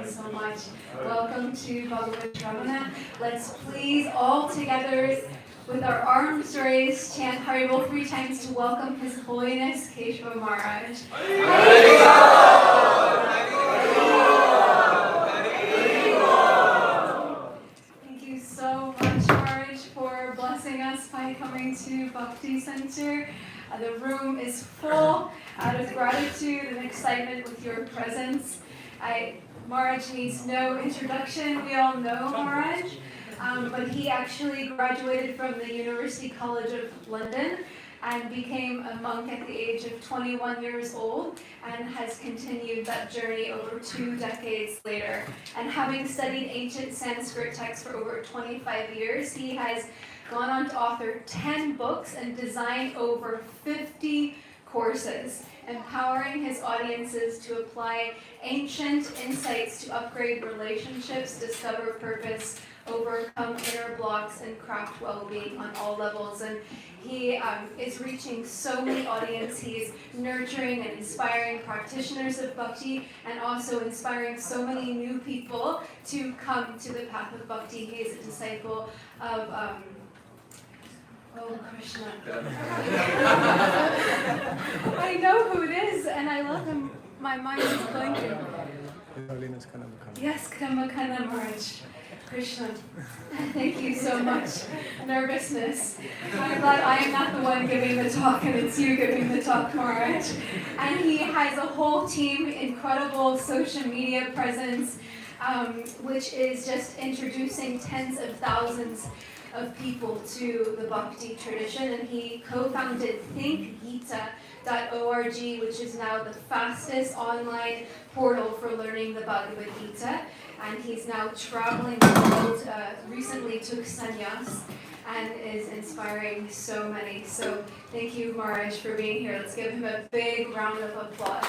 you so much. Welcome to Bhagavata Sravana. Let's please all together with our arms raised chant Haribol 3 times to welcome His Holiness Keshava Maharaj. Thank you so much, Maharaj, for blessing us by coming to Bhakti Center. The room is full out of gratitude and excitement with your presence. Maharaj needs no introduction. We all know Maharaj, but he actually graduated from the University College of London and became a monk at the age of 21 years old and has continued that journey over 2 decades later. And having studied ancient Sanskrit texts for over 25 years, he has gone on to author 10 books and design over 50 courses, empowering his audiences to apply ancient insights to upgrade relationships, discover purpose, overcome inner blocks, and craft well-being on all levels. And he is reaching so many audiences. He's nurturing and inspiring practitioners of bhakti and also inspiring so many new people to come to the path of bhakti. He is a disciple of Krishna. I know who it is, and I love him. My mind is blanking. Yes, Kamakana Maharaj. Krishna. Thank you so much. Nervousness. I'm glad I am not the one giving the talk, and it's you giving the talk, Maharaj. And he has a whole team, incredible social media presence, which is just introducing tens of thousands of people to the Bhakti tradition, and he co-founded thinkgita.org, which is now the fastest online portal for learning the Bhagavad Gita, and he's now traveling the world, recently took sannyas, and is inspiring so many. So thank you, Maharaj, for being here. Let's give him a big round of applause.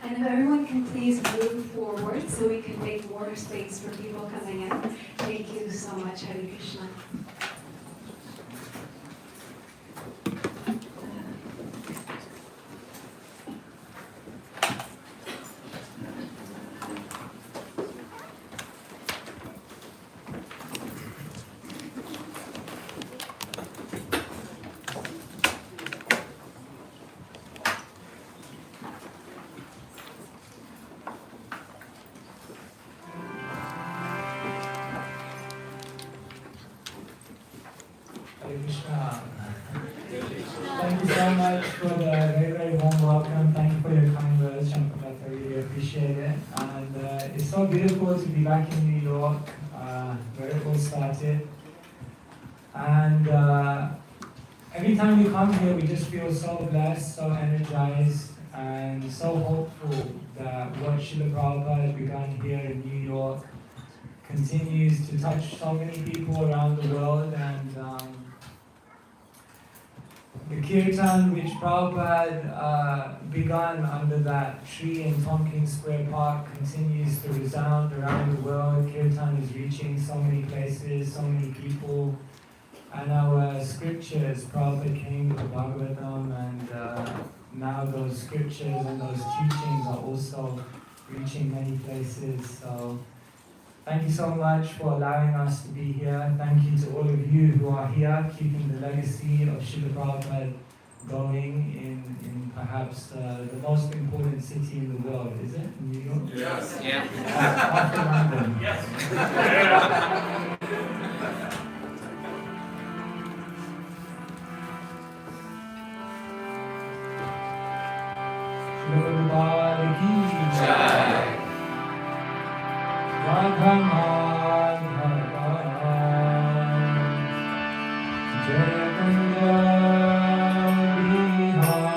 And if everyone can please move forward so we can make more space for people coming in. Thank you so much, Hare Krishna. Thank you so much for the very, very warm welcome. Thank you for your kind words, Shankar. I really appreciate it. And it's so beautiful to be back in New York, where it all started. And every time we come here, we just feel so blessed, so energized, and so hopeful that what Srila Prabhupada has begun here in New York continues to touch so many people around the world. And the kirtan which Prabhupada began under that tree in Tompkins Square Park continues to resound around the world. Kirtan is reaching so many places, so many people. And our scriptures, Prabhupada came with the Bhagavatam, and now those scriptures and those teachings are also reaching many places. So thank you so much for allowing us to be here. Thank you to all of you who are here, keeping the legacy of Srila Prabhupada going in perhaps the most important city in the world. Is it New York? Yes. Yeah. After London. Yes. Srila Prabhupada ki jai. Radha Madhava Jai Kunda Bihari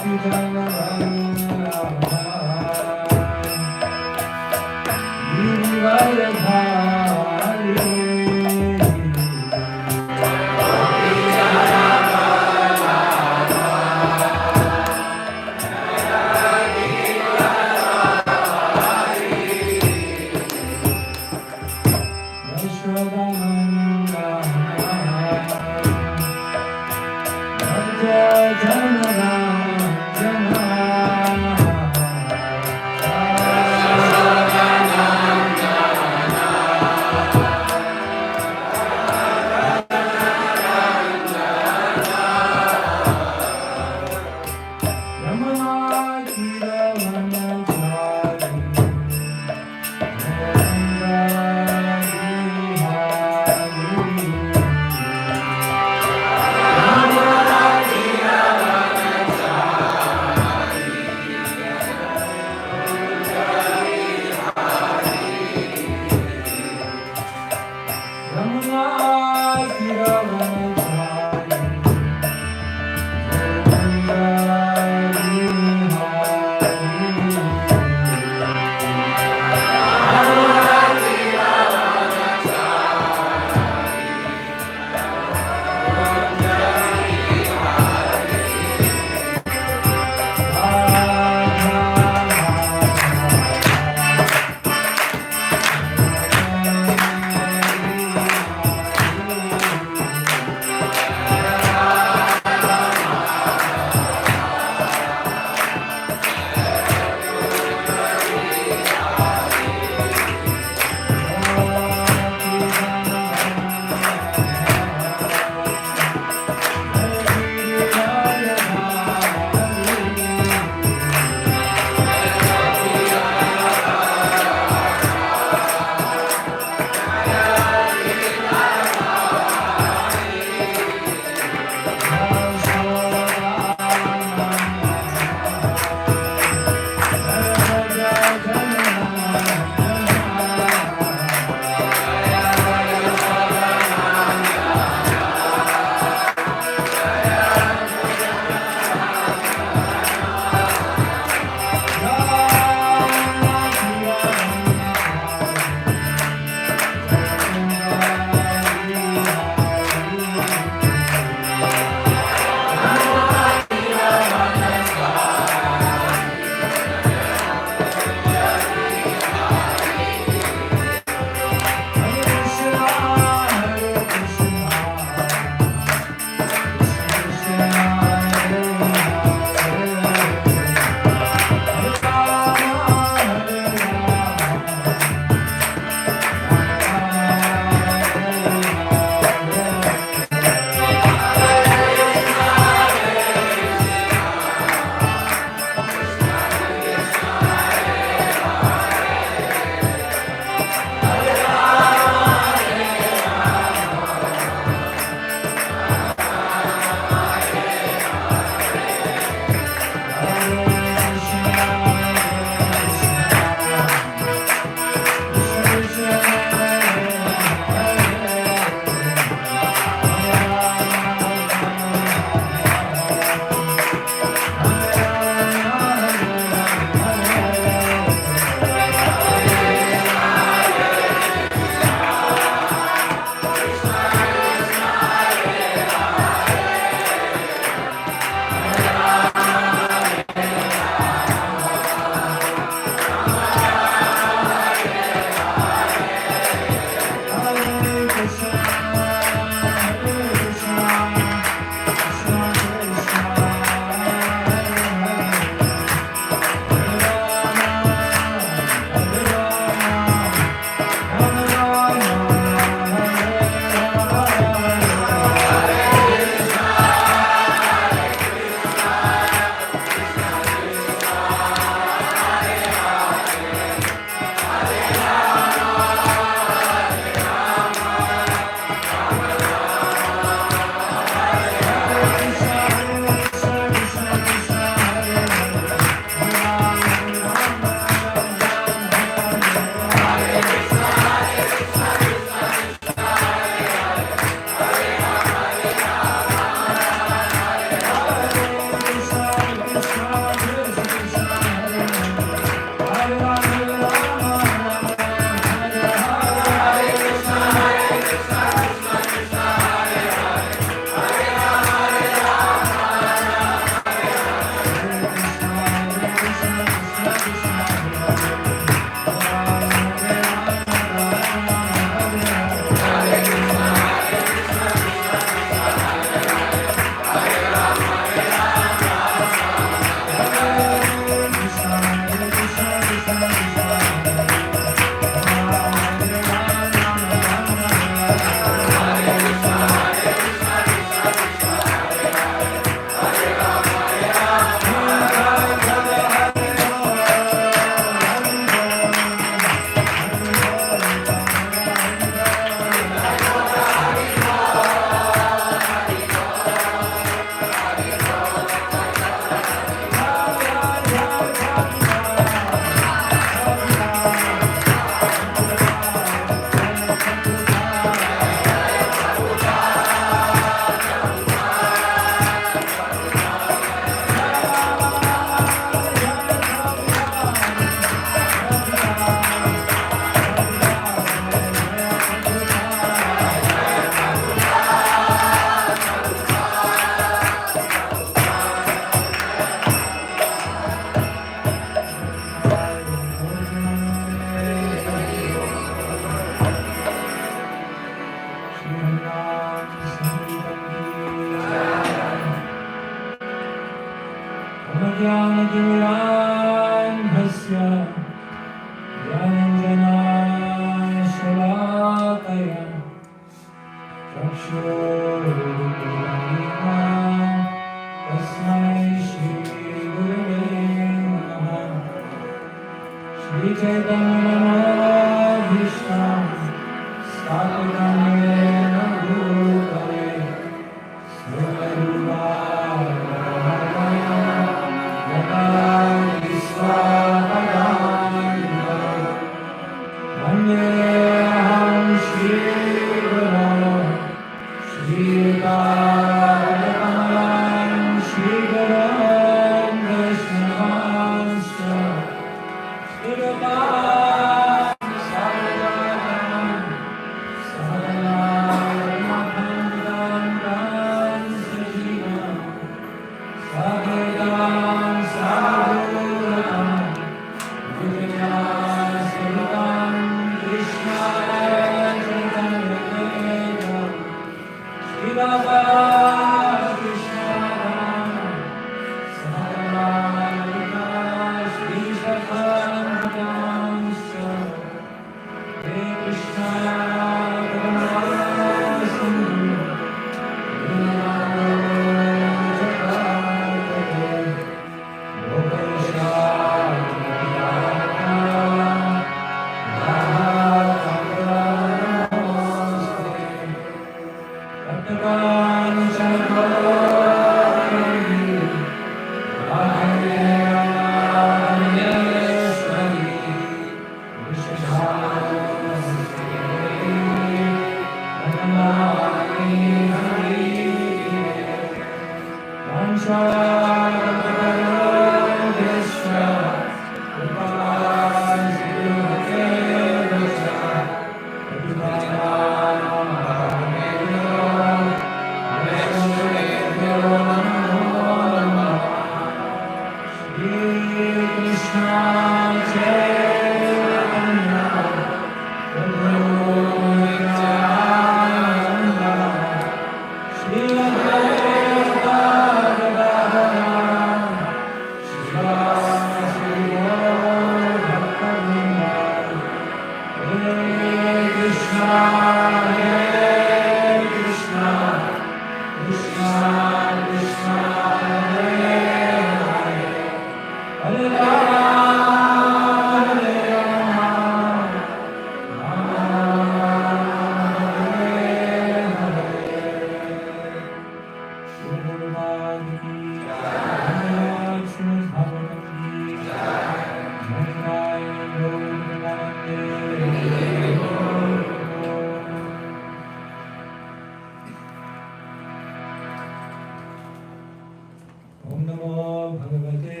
Om Namo Bhagavate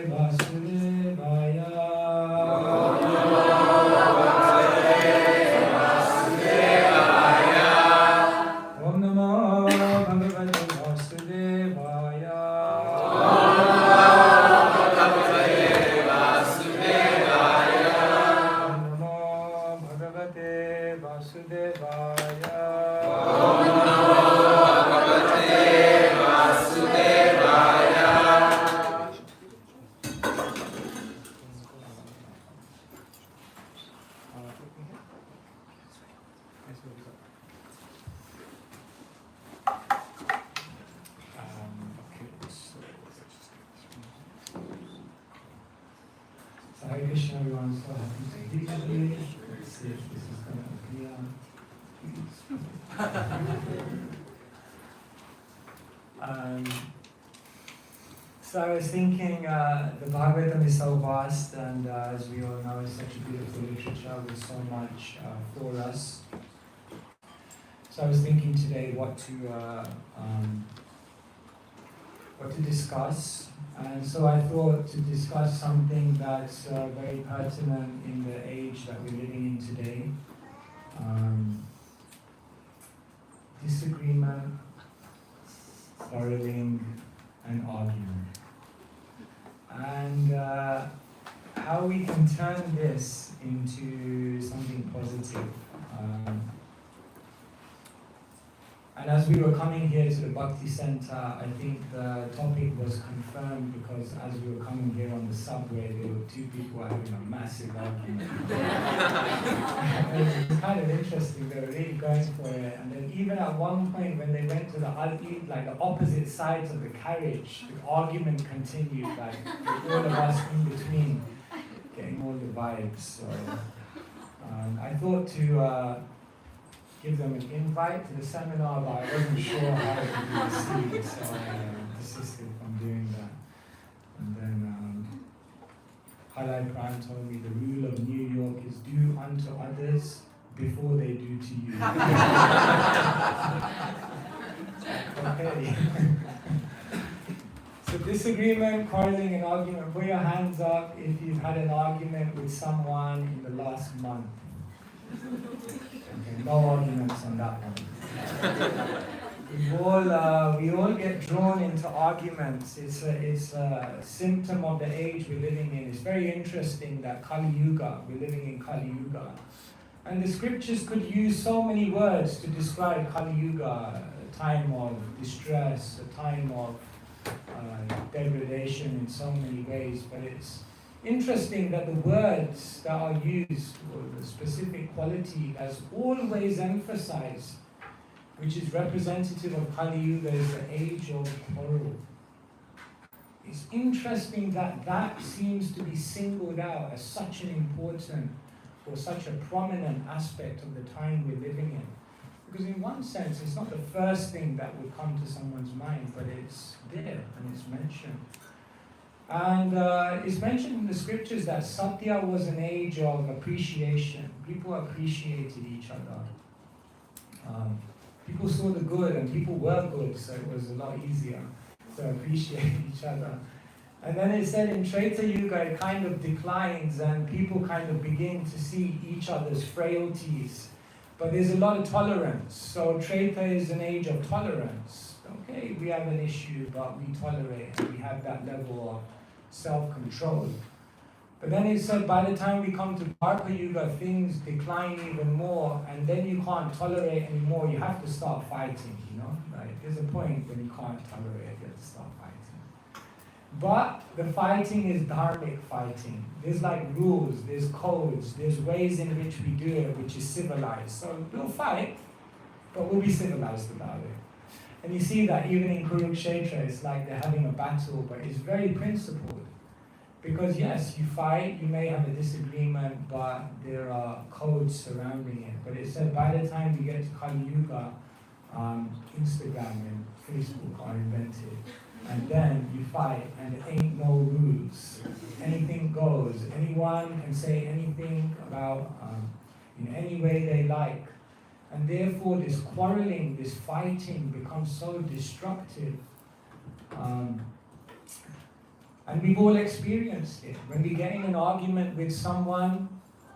Vasudevaya. Om Namo Bhagavate Vasudevaya. Om Namo Bhagavate Vasudevaya. Hare Krishna, everyone. So happy to be here. Let's see if this is going to appear. So I was thinking, the Bhagavatam is so vast, and as we all know, it's such a beautiful literature with so much for us. So I was thinking today what to discuss. And so I thought to discuss something that's very pertinent in the age that we're living in today. Disagreement, quarreling, and argument. And how we can turn this into something positive. And as we were coming here to the Bhakti Center, I think the topic was confirmed because as we were coming here on the subway, there were two people having a massive argument. It was kind of interesting, they were really going for it. And then even at one point when they went to the opposite sides of the carriage, the argument continued, like with all of us in between, getting all the vibes. So I thought to give them an invite to the seminar, but I wasn't sure how it would be received, so I desisted from doing that. And then Halai Pran told me the rule of New York is do unto others before they do to you. Okay. So disagreement, quarreling, and argument. Put your hands up if you've had an argument with someone in the last month. Okay, no arguments on that one. We all get drawn into arguments. It's a symptom of the age we're living in. It's very interesting that Kali Yuga, we're living in Kali Yuga. And the scriptures could use so many words to describe Kali Yuga, a time of distress, a time of degradation in so many ways, but it's interesting that the words that are used, or the specific quality that's always emphasized, which is representative of Kali Yuga, is the age of quarrel. It's interesting that that seems to be singled out as such an important or such a prominent aspect of the time we're living in. Because in one sense, it's not the first thing that would come to someone's mind, but it's there and it's mentioned. And it's mentioned in the scriptures that Satya was an age of appreciation. People appreciated each other. People saw the good and people were good, so it was a lot easier to appreciate each other. And then it said in Treta Yuga it kind of declines and people kind of begin to see each other's frailties. But there's a lot of tolerance. So Treta is an age of tolerance. Okay, we have an issue, but we tolerate and we have that level of self-control. But then it said by the time we come to Dwapara Yuga, things decline even more, and then you can't tolerate anymore. You have to start fighting, you know? Like, there's a point when you can't tolerate, you have to start fighting. But the fighting is dharmic fighting. There's like rules, there's codes, there's ways in which we do it, which is civilized. So we'll fight, but we'll be civilized about it. And you see that even in Kurukshetra, it's like they're having a battle, but it's very principled. Because yes, you fight, you may have a disagreement, but there are codes surrounding it. But it said by the time we get to Kali Yuga, Instagram and Facebook are invented. And then you fight, and there ain't no rules. Anything goes. Anyone can say anything about in any way they like. And therefore this quarreling, this fighting becomes so destructive. And we've all experienced it. When we get in an argument with someone,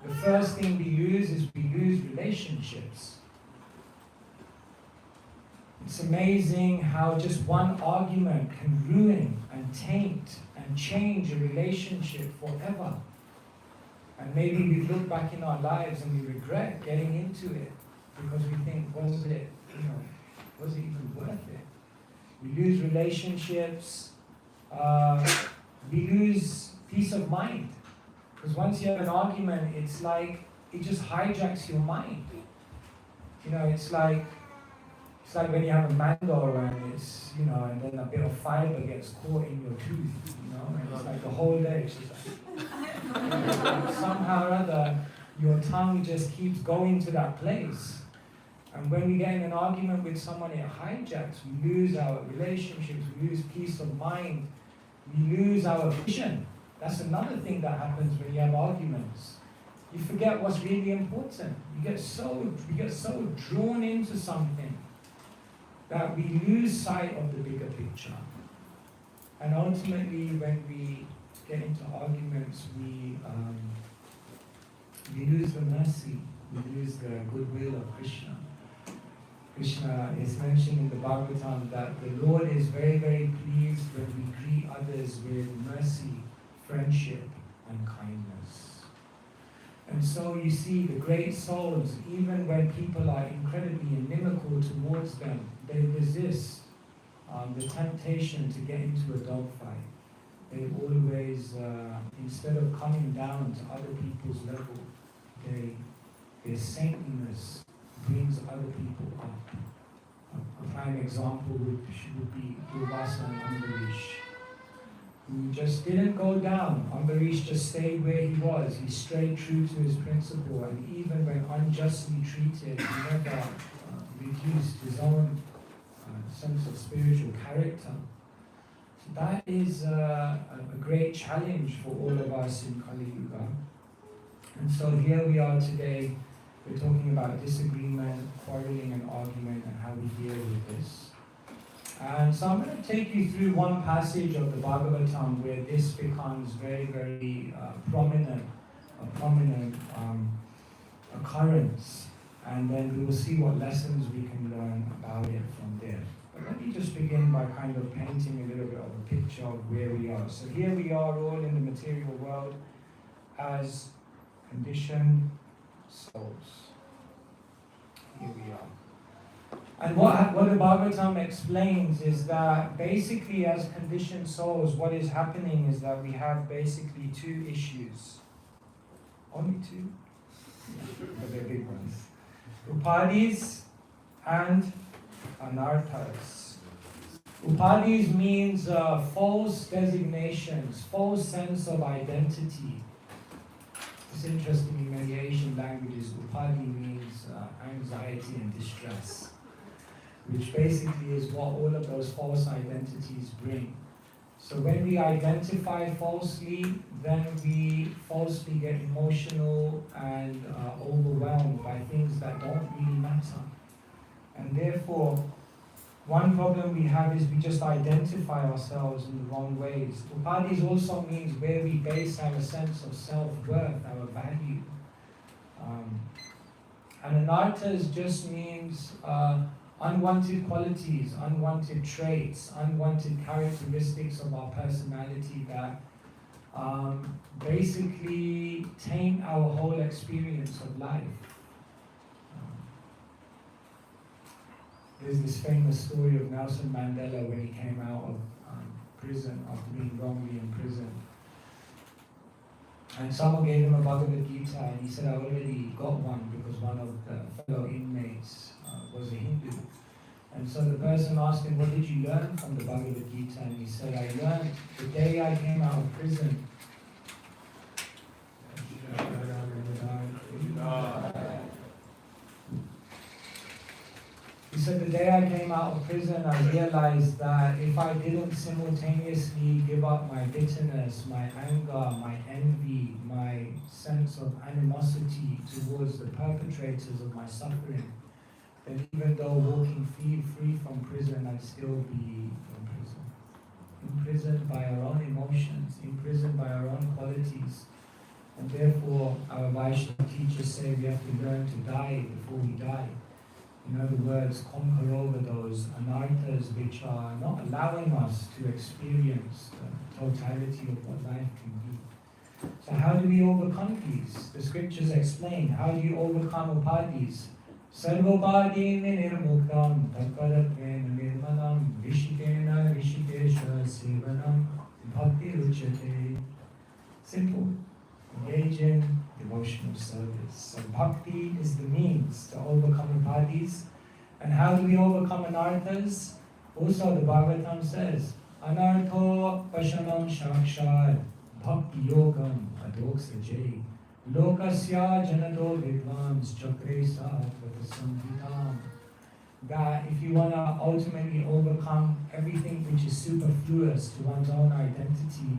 the first thing we lose is we lose relationships. It's amazing how just one argument can ruin and taint and change a relationship forever. And maybe we look back in our lives and we regret getting into it because we think, was it even worth it? We lose relationships, we lose peace of mind. Because once you have an argument, it's like, it just hijacks your mind. You know, it's like when you have a mango and it's, you know, and then a bit of fiber gets caught in your tooth, you know, and it's like the whole day, it's just like, somehow or other, your tongue just keeps going to that place. And when we get in an argument with someone, it hijacks. We lose our relationships, we lose peace of mind, we lose our vision. That's another thing that happens when you have arguments. You forget what's really important. We get so drawn into something that we lose sight of the bigger picture. And ultimately, when we get into arguments, we lose the mercy, we lose the goodwill of Krishna. Krishna is mentioned in the Bhagavatam that the Lord is very, very pleased when we greet others with mercy, friendship, and kindness. And so you see the great souls, even when people are incredibly inimical towards towards them, they resist the temptation to get into a dogfight. They always, instead of coming down to other people's level, their saintliness brings other people up. A prime example would be Durvasa and Ambarish, who just didn't go down. Ambarish just stayed where he was. He stayed true to his principle, and even when unjustly treated, he never reduced his own sense of spiritual character. So that is a great challenge for all of us in Kali Yuga. And so here we are today. We're talking about disagreement, quarreling and argument, and how we deal with this. And so I'm going to take you through one passage of the Bhagavatam where this becomes very, very prominent occurrence. And then we will see what lessons we can learn about it from there. But let me just begin by kind of painting a little bit of a picture of where we are. So here we are all in the material world as conditioned souls. Here we are. And what the Bhagavatam explains is that basically as conditioned souls, what is happening is that we have basically two issues. Only two? But they're big ones. Upadhis and anarthas. Upadhis means false designations, false sense of identity. It's interesting in many Asian languages, upadhi means anxiety and distress, which basically is what all of those false identities bring. So when we identify falsely, then we falsely get emotional and overwhelmed by things that don't really matter. And therefore, one problem we have is we just identify ourselves in the wrong ways. Upadhis also means where we base our sense of self-worth, our value. And anarthas just means unwanted qualities, unwanted traits, unwanted characteristics of our personality that basically taint our whole experience of life. There's this famous story of Nelson Mandela when he came out of prison after being wrongly imprisoned. And someone gave him a Bhagavad Gita and he said, I already got one because one of the fellow inmates was a Hindu. And so the person asked him, what did you learn from the Bhagavad Gita? And he said, I learned the day I came out of prison. He said, the day I came out of prison, I realized that if I didn't simultaneously give up my bitterness, my anger, my envy, my sense of animosity towards the perpetrators of my suffering, then even though walking free from prison, I'd still be in prison. Imprisoned by our own emotions, imprisoned by our own qualities. And therefore, our Vaishnava teachers say we have to learn to die before we die. In other words, conquer over those anarthas which are not allowing us to experience the totality of what life can be. So how do we overcome these? The scriptures explain, how do you overcome upadhis? Sarvopadi nirmuktam taparatven nirmanam rishikena rishikesha sevanam bhakti uchate. Simple. Engage in devotional service. So bhakti is the means to overcome upadhis. And how do we overcome anarthas? Also the Bhagavatam says, anartho pashanam shakshad bhakti yogam adoksajay lokasya janado vidvans chakre satvata samhitam. That if you want to ultimately overcome everything which is superfluous to one's own identity,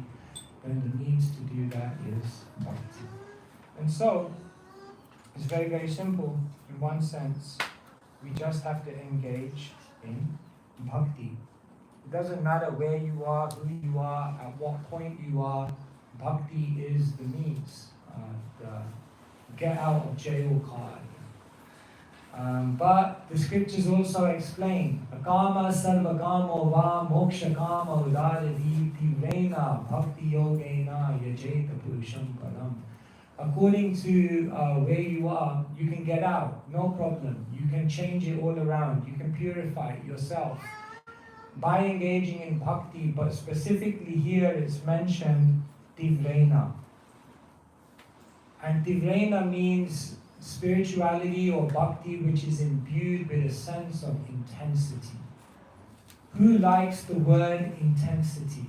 then the means to do that is bhakti. And so, it's very, very simple in one sense. We just have to engage in bhakti. It doesn't matter where you are, who you are, at what point you are. Bhakti is the means, the get out of jail card. But the scriptures also explain, Akama sarvagamo va moksha kama udadati tivena bhakti yogena yajeta purusham param. According to where you are, you can get out, no problem. You can change it all around. You can purify it yourself by engaging in bhakti, but specifically here it's mentioned tivrena. And tivrena means spirituality or bhakti which is imbued with a sense of intensity. Who likes the word intensity?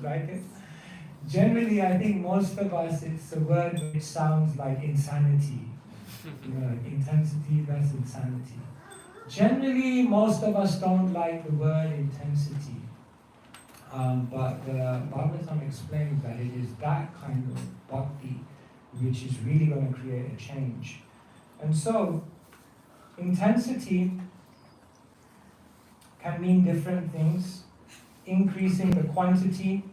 Like it? Generally, I think most of us, it's a word which sounds like insanity. Intensity, that's insanity. Generally, most of us don't like the word intensity. But the Bhagavatam explains that it is that kind of bhakti which is really going to create a change. And so, intensity can mean different things. Increasing the quantity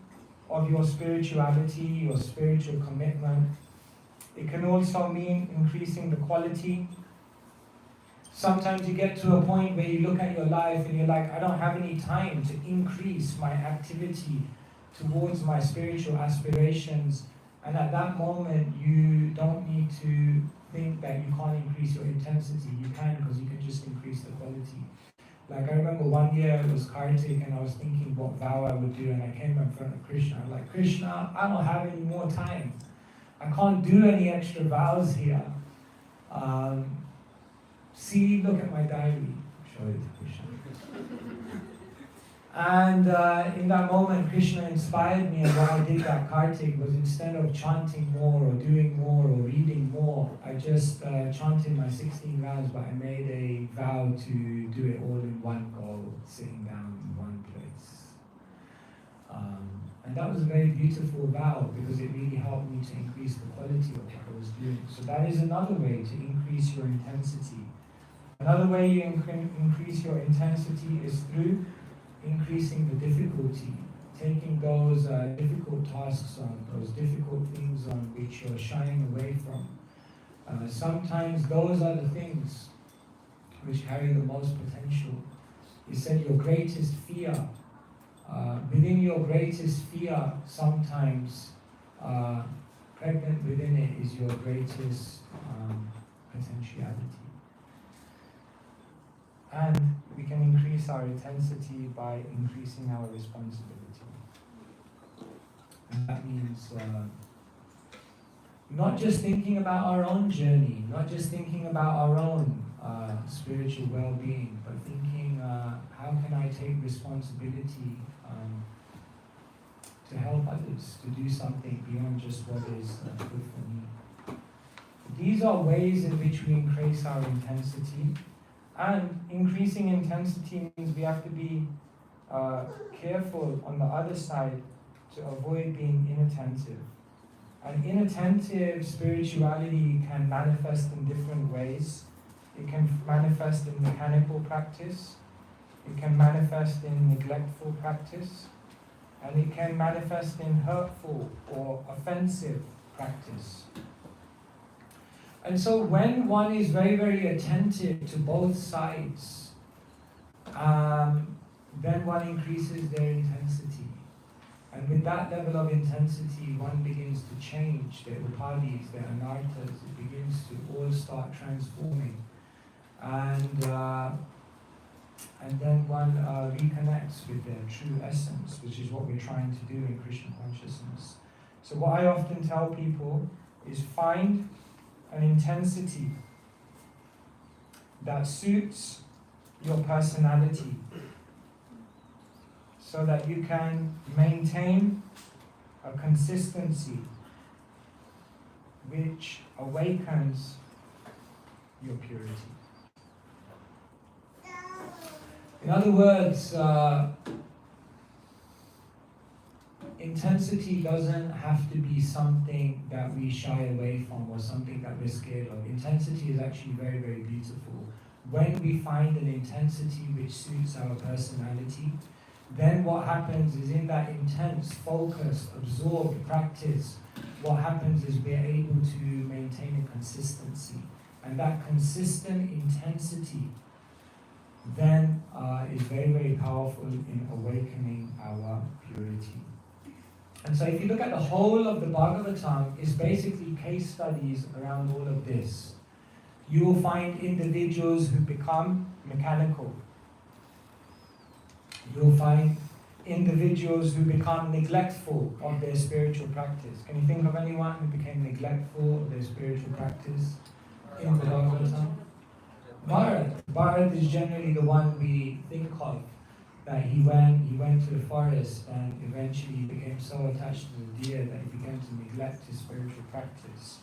of your spirituality, your spiritual commitment. It can also mean increasing the quality. Sometimes you get to a point where you look at your life and you're like, I don't have any time to increase my activity towards my spiritual aspirations. And at that moment, you don't need to think that you can't increase your intensity. You can, because you can just increase the quality. Like I remember one year it was Kartik and I was thinking what vow I would do, and I came in front of Krishna. I'm like, Krishna, I don't have any more time. I can't do any extra vows here. See, look at my diary. Show it to Krishna. And in that moment, Krishna inspired me, and what I did that Kartik was, instead of chanting more or doing more or reading more, I just chanted my 16 vows, but I made a vow to do it all in one go, sitting down in one place. And that was a very beautiful vow, because it really helped me to increase the quality of what I was doing. So that is another way to increase your intensity. Another way you increase your intensity is through increasing the difficulty, taking those difficult tasks on, those difficult things on which you're shying away from. Sometimes those are the things which carry the most potential. He said your greatest fear, within your greatest fear, sometimes pregnant within it is your greatest potentiality. And we can increase our intensity by increasing our responsibility. And that means not just thinking about our own journey, not just thinking about our own spiritual well-being, but thinking how can I take responsibility to help others, to do something beyond just what is good for me. These are ways in which we increase our intensity. And increasing intensity means we have to be careful on the other side to avoid being inattentive. And inattentive spirituality can manifest in different ways. It can manifest in mechanical practice, it can manifest in neglectful practice, and it can manifest in hurtful or offensive practice. And so when one is very, very attentive to both sides, then one increases their intensity. And with that level of intensity, one begins to change their upadhis, their anarthas. It begins to all start transforming. And then one reconnects with their true essence, which is what we're trying to do in Krishna consciousness. So what I often tell people is find an intensity that suits your personality, so that you can maintain a consistency which awakens your purity. In other words, intensity doesn't have to be something that we shy away from or something that we're scared of. Intensity is actually very, very beautiful. When we find an intensity which suits our personality, then what happens is, in that intense, focused, absorbed practice, what happens is we're able to maintain a consistency. And that consistent intensity then is very, very powerful in awakening our purity. And so if you look at the whole of the Bhagavatam, it's basically case studies around all of this. You will find individuals who become mechanical. You'll find individuals who become neglectful of their spiritual practice. Can you think of anyone who became neglectful of their spiritual practice in the Bhagavatam? Bharat is generally the one we think of, that he went to the forest and eventually became so attached to the deer that he began to neglect his spiritual practice.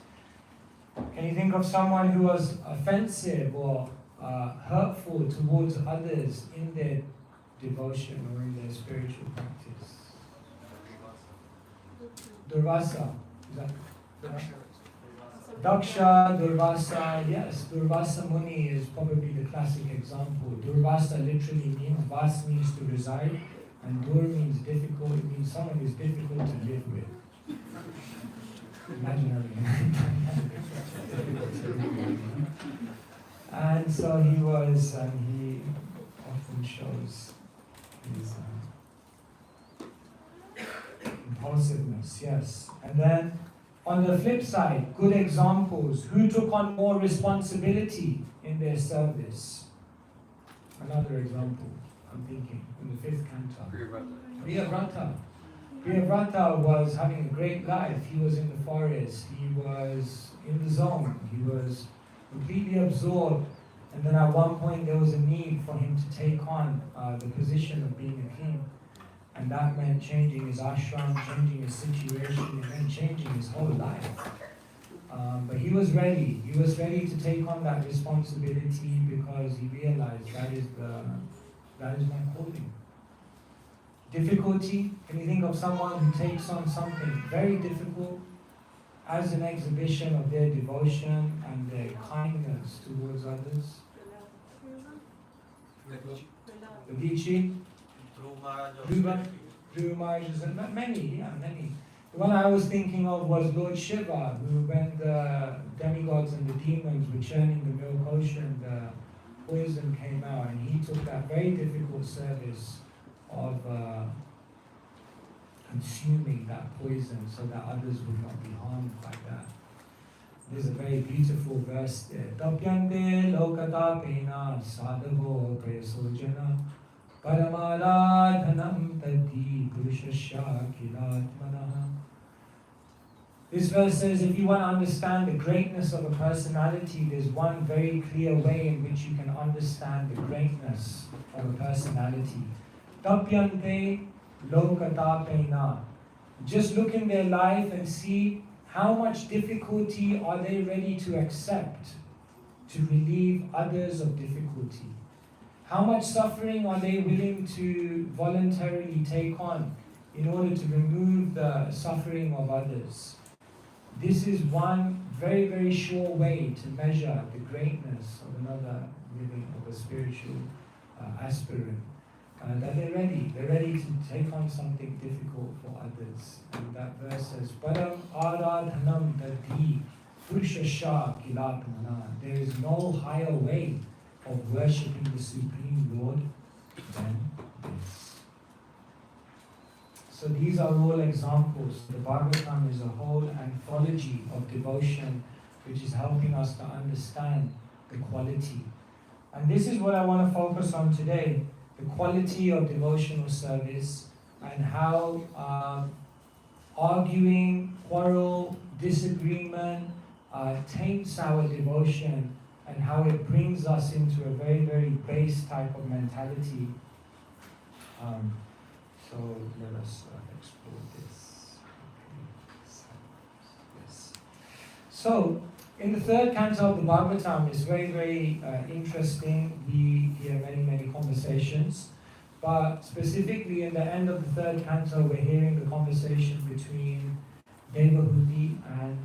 Can you think of someone who was offensive or hurtful towards others in their devotion or in their spiritual practice? Durvasa. Is that Daksha, Durvasa, yes, Durvasa Muni is probably the classic example. Durvasa literally means, Vas means to reside, and Dur means difficult, it means someone who is difficult to live with. Imaginary. And so he was, and he often shows his impulsiveness, yes. And then on the flip side, good examples. Who took on more responsibility in their service? Another example, I'm thinking, in the 5th canto. Priyavrata. Priyavrata was having a great life. He was in the forest. He was in the zone. He was completely absorbed. And then at one point there was a need for him to take on the position of being a king. And that meant changing his ashram, changing his situation, and changing his whole life. But he was ready. He was ready to take on that responsibility because he realized that is my calling. Difficulty. Can you think of someone who takes on something very difficult as an exhibition of their devotion and their kindness towards others? Medici? Dhruva Maharaj, and many. The one I was thinking of was Lord Shiva, who when the demigods and the demons were churning the milk ocean, the poison came out, and he took that very difficult service of consuming that poison so that others would not be harmed by that. There's a very beautiful verse there. Tapyante lokatapena sadhavo prayasojana Paramaradhanam tati purushasya kilatmanaha. This verse says if you want to understand the greatness of a personality, there's one very clear way in which you can understand the greatness of a personality. Tapyante lokatapena. Just look in their life and see how much difficulty are they ready to accept to relieve others of difficulty. How much suffering are they willing to voluntarily take on in order to remove the suffering of others? This is one very, very sure way to measure the greatness of another living, of a spiritual aspirant. That they're ready to take on something difficult for others. And that verse says, Param aradhanam tati purushasya kilatmana. There is no higher way of worshipping the Supreme Lord than this. So these are all examples. The Bhagavatam is a whole anthology of devotion which is helping us to understand the quality. And this is what I want to focus on today, the quality of devotional service and how arguing, quarrel, disagreement taints our devotion and how it brings us into a very, very base type of mentality. So let us explore this. Yes. So, in the 3rd canto of the Bhagavatam, it's very, very interesting. We hear many, many conversations. But specifically in the end of the 3rd canto, we're hearing the conversation between Devahuti and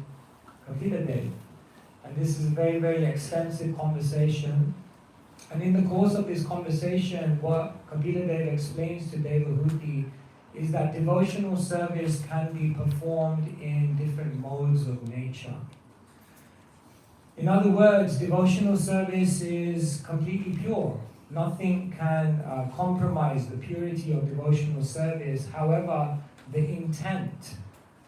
Kapila. And this is a very, very extensive conversation. And in the course of this conversation, what Kapila Deva explains to Devahuti is that devotional service can be performed in different modes of nature. In other words, devotional service is completely pure. Nothing can compromise the purity of devotional service. However, the intent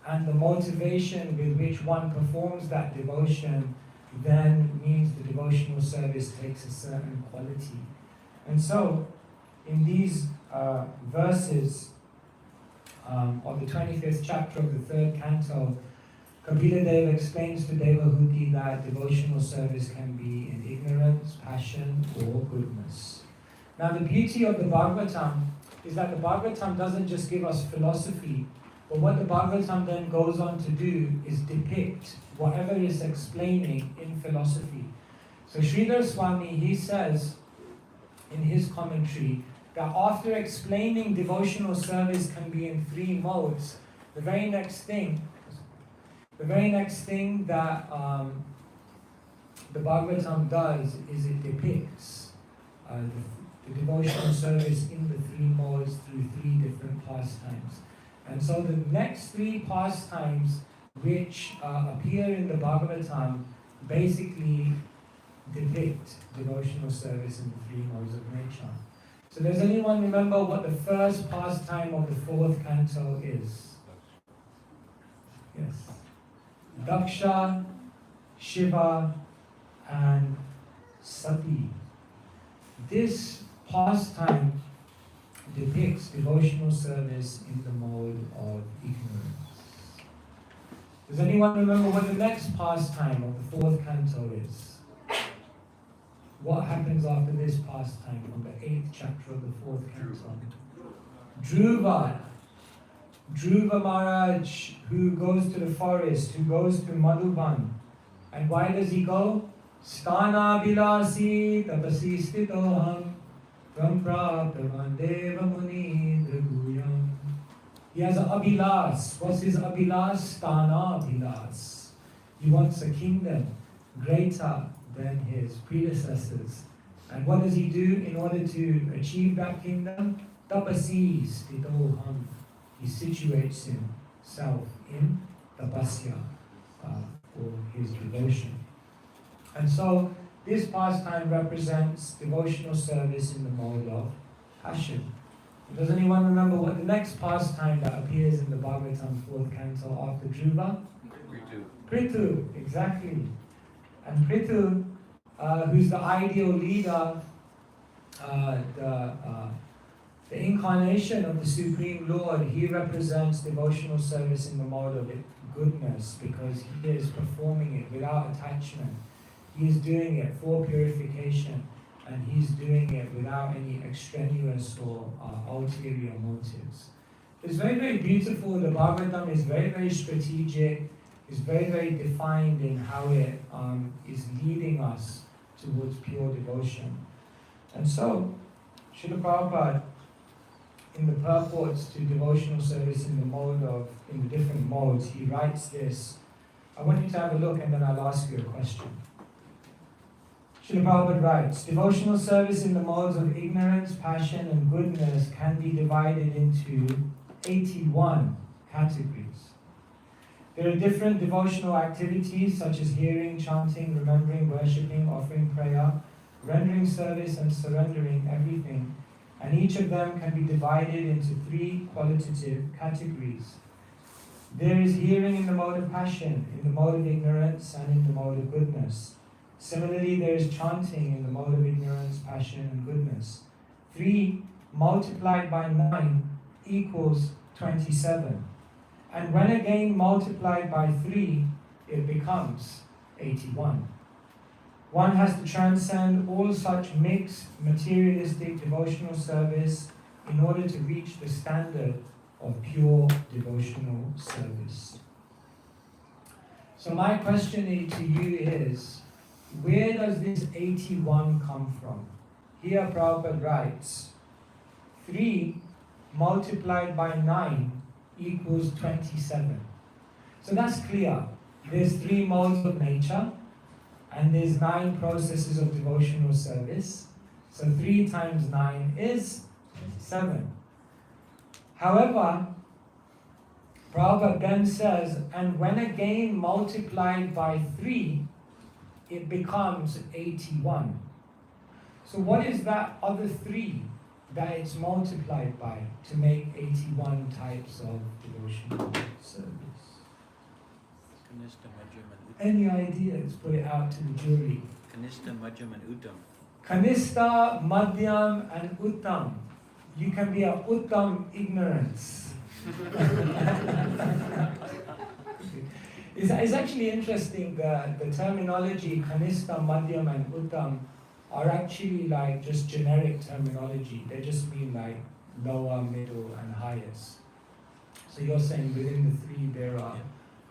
and the motivation with which one performs that devotion then means the devotional service takes a certain quality. And so, in these verses of the 25th chapter of the 3rd canto, Kapila Deva explains to Devahuti that devotional service can be in ignorance, passion, or goodness. Now, the beauty of the Bhagavatam is that the Bhagavatam doesn't just give us philosophy, but what the Bhagavatam then goes on to do is depict whatever is explaining in philosophy. So Sridhar Swami, he says in his commentary that after explaining devotional service can be in 3 modes, the very next thing that the Bhagavatam does is it depicts the devotional service in the 3 modes through 3 different pastimes. And so the next 3 pastimes which appear in the Bhagavatam basically depict devotional service in the 3 modes of nature. So does anyone remember what the first pastime of the 4th canto is? Yes. Daksha, Shiva, and Sati. This pastime depicts devotional service in the mode of ignorance. Does anyone remember what the next pastime of the 4th canto is? What happens after this pastime from the 8th chapter of the 4th canto? Dhruva. Dhruva Maharaj, who goes to the forest, who goes to Madhuban. And why does he go? Sthana bilasi tapasi stitoham tam praptavan deva muni draguyam. He has an abhilas. What's his abhilas? Sthana abhilas. He wants a kingdom greater than his predecessors. And what does he do in order to achieve that kingdom? Tapasi stitoham. He situates himself in tapasya for his devotion. And so this pastime represents devotional service in the mode of passion. Does anyone remember what the next pastime that appears in the Bhagavatam 4th canto after Dhruva? Prithu, exactly. And Prithu, who's the ideal leader, the incarnation of the Supreme Lord, he represents devotional service in the mode of goodness because he is performing it without attachment. He is doing it for purification and he's doing it without any extraneous or ulterior motives. It's very, very beautiful. The Bhagavatam is very, very strategic. It's very, very defined in how it is leading us towards pure devotion. And so, Srila Prabhupada, in the purports to devotional service in the different modes, he writes this. I want you to have a look and then I'll ask you a question. Srila Prabhupada writes, devotional service in the modes of ignorance, passion, and goodness can be divided into 81 categories. There are different devotional activities such as hearing, chanting, remembering, worshipping, offering prayer, rendering service, and surrendering everything. And each of them can be divided into 3 qualitative categories. There is hearing in the mode of passion, in the mode of ignorance, and in the mode of goodness. Similarly, there is chanting in the mode of ignorance, passion, and goodness. 3 multiplied by 9 equals 27. And when again multiplied by 3, it becomes 81. One has to transcend all such mixed materialistic devotional service in order to reach the standard of pure devotional service. So my question to you is, where does this 81 come from? Here Prabhupada writes, 3 multiplied by 9 equals 27. So that's clear. There's 3 modes of nature, and there's 9 processes of devotional service. So 3 times 9 is 7. However, Prabhupada then says, and when again multiplied by 3, it becomes 81. So what is that other 3 that it's multiplied by to make 81 types of devotional service. Any ideas? Put it out to the jury. Kanishta, Madhyam and Uttam. Kanista, Madhyam and Uttam. You can be a Uttam ignorance. It's actually interesting, the terminology Kanista, Madhyam and Uttam are actually like just generic terminology. They just mean like lower, middle and highest. So you're saying within the three there are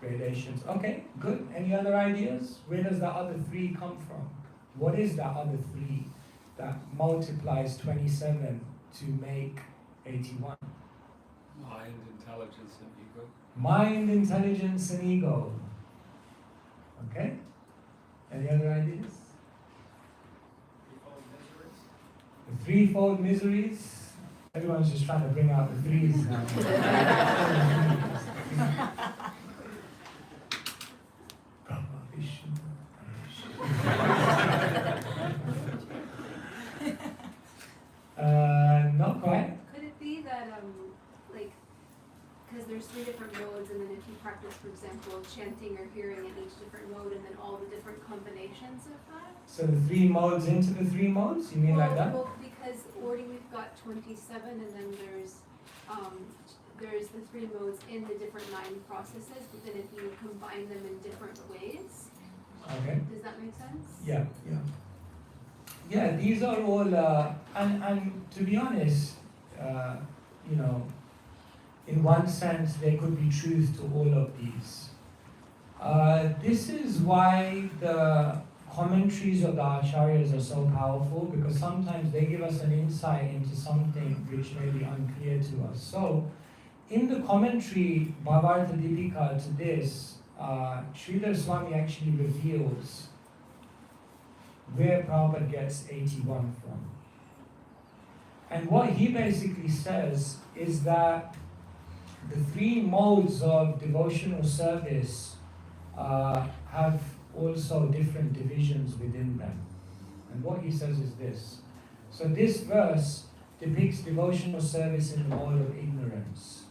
gradations. Okay, good. Any other ideas? Where does the other three come from? What is that other three that multiplies 27 to make 81? Mind, intelligence, and ego. Mind, intelligence, and ego. Okay? Any other ideas? The threefold miseries. Everyone's just trying to bring out the threes now. Brahma, Vishnu, not quite. Could it be that, like, because there's three different modes, and then if you practice, for example, chanting or hearing in each different mode, and then all the different combinations of that? So the three modes into the three modes? You mean like that? Well, because already we've got 27, and then there's the three modes in the different 9 processes, but then if you combine them in different ways, Okay. does that make sense? Yeah. Yeah, these are all, and to be honest, you know, in one sense, there could be truth to all of these. This is why the commentaries of the Acharyas are so powerful, because sometimes they give us an insight into something which may be unclear to us. So, in the commentary, Bhagavata Deepika to this, Sridhar Swami actually reveals where Prabhupada gets 81 from. And what he basically says is that the three modes of devotional service have also different divisions within them. And what he says is this. So this verse depicts devotional service in the mode of ignorance.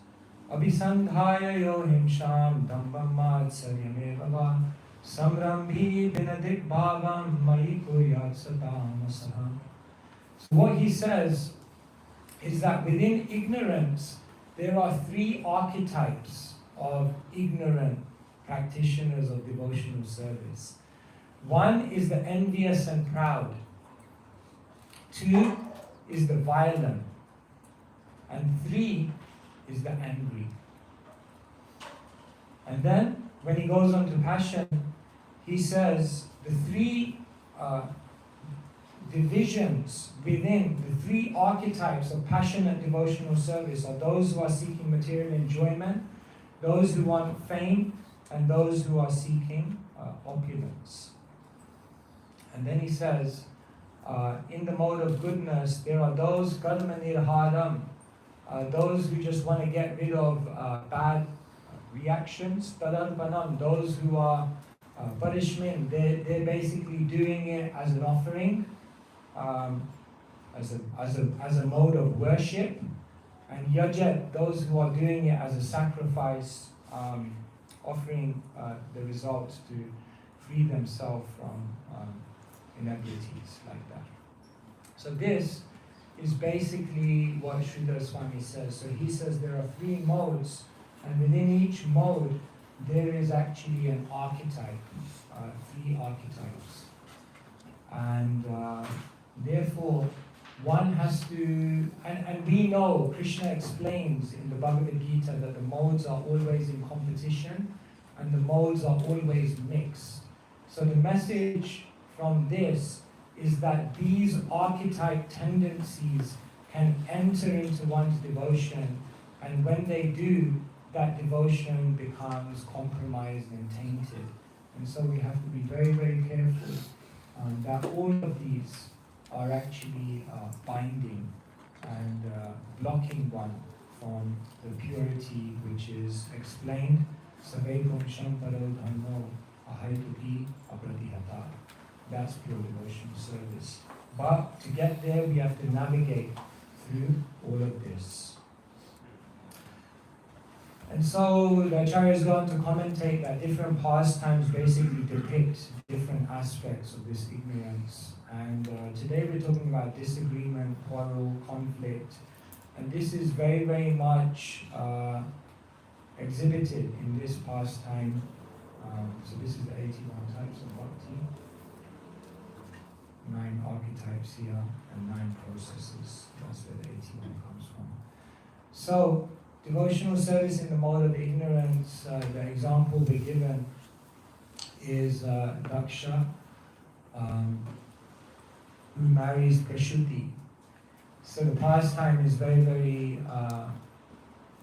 Abhisandhaya yohim sham dambam matsaryamevava samrambhi binadik bhavam mayi kuryat satamasaha. So what he says is that within ignorance there are three archetypes of ignorant practitioners of devotional service. One is the envious and proud. 2 is the violent. And 3 is the angry. And then, when he goes on to passion, he says the three divisions within the three archetypes of passionate devotional service are those who are seeking material enjoyment, those who want fame, and those who are seeking opulence. And then he says, in the mode of goodness, there are those karmanirharam, those who just want to get rid of bad reactions, tadarpanam, those who are parishmin, they're basically doing it as an offering, as a mode of worship, and yajat, those who are doing it as a sacrifice, offering the results to free themselves from inebrities like that. So this is basically what Sridhar Swami says. So he says there are 3 modes, and within each mode there is actually an archetype, 3 archetypes. And therefore one has to, and we know, Krishna explains in the Bhagavad Gita that the modes are always in competition and the modes are always mixed. So the message from this is that these archetype tendencies can enter into one's devotion, and when they do, that devotion becomes compromised and tainted. And so we have to be very, very careful that all of these are actually binding and blocking one from the purity which is explained. Savekam Shamparo Dhammo Ahaituki Apratihata. That's pure devotional service. But to get there, we have to navigate through all of this. And so the Acharya is going to commentate that different pastimes basically depict different aspects of this ignorance. And today we're talking about disagreement, quarrel, conflict. And this is very, very much exhibited in this pastime. So this is the 81 types of bhakti. 9 archetypes here and 9 processes. That's where the 81 comes from. So, devotional service in the mode of ignorance, the example we're given is Daksha, who marries Prashuti. So the pastime is very, very,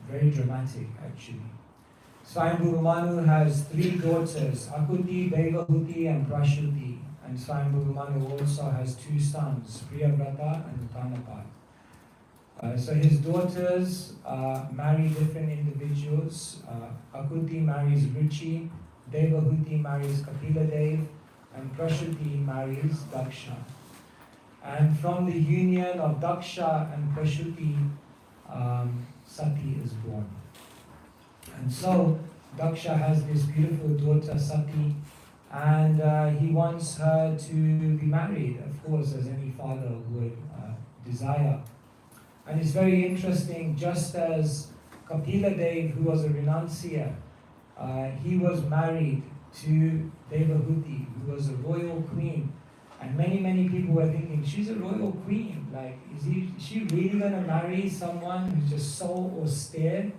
very dramatic actually. Swami Manu has 3 daughters, Akuti, Begahuti and Prashuti. And Swami Manu also has 2 sons, Priyavrata and Uttanapat. So his daughters marry different individuals. Akuti marries Ruchi, Devahuti marries Kapila Dev, and Prashuti marries Daksha. And from the union of Daksha and Prashuti, Sati is born. And so Daksha has this beautiful daughter Sati, and he wants her to be married, of course, as any father would desire. And it's very interesting, just as Kapila Dev, who was a renunciate, he was married to Devahuti, who was a royal queen. And many, many people were thinking, she's a royal queen. Like, is she really going to marry someone who's just so austere?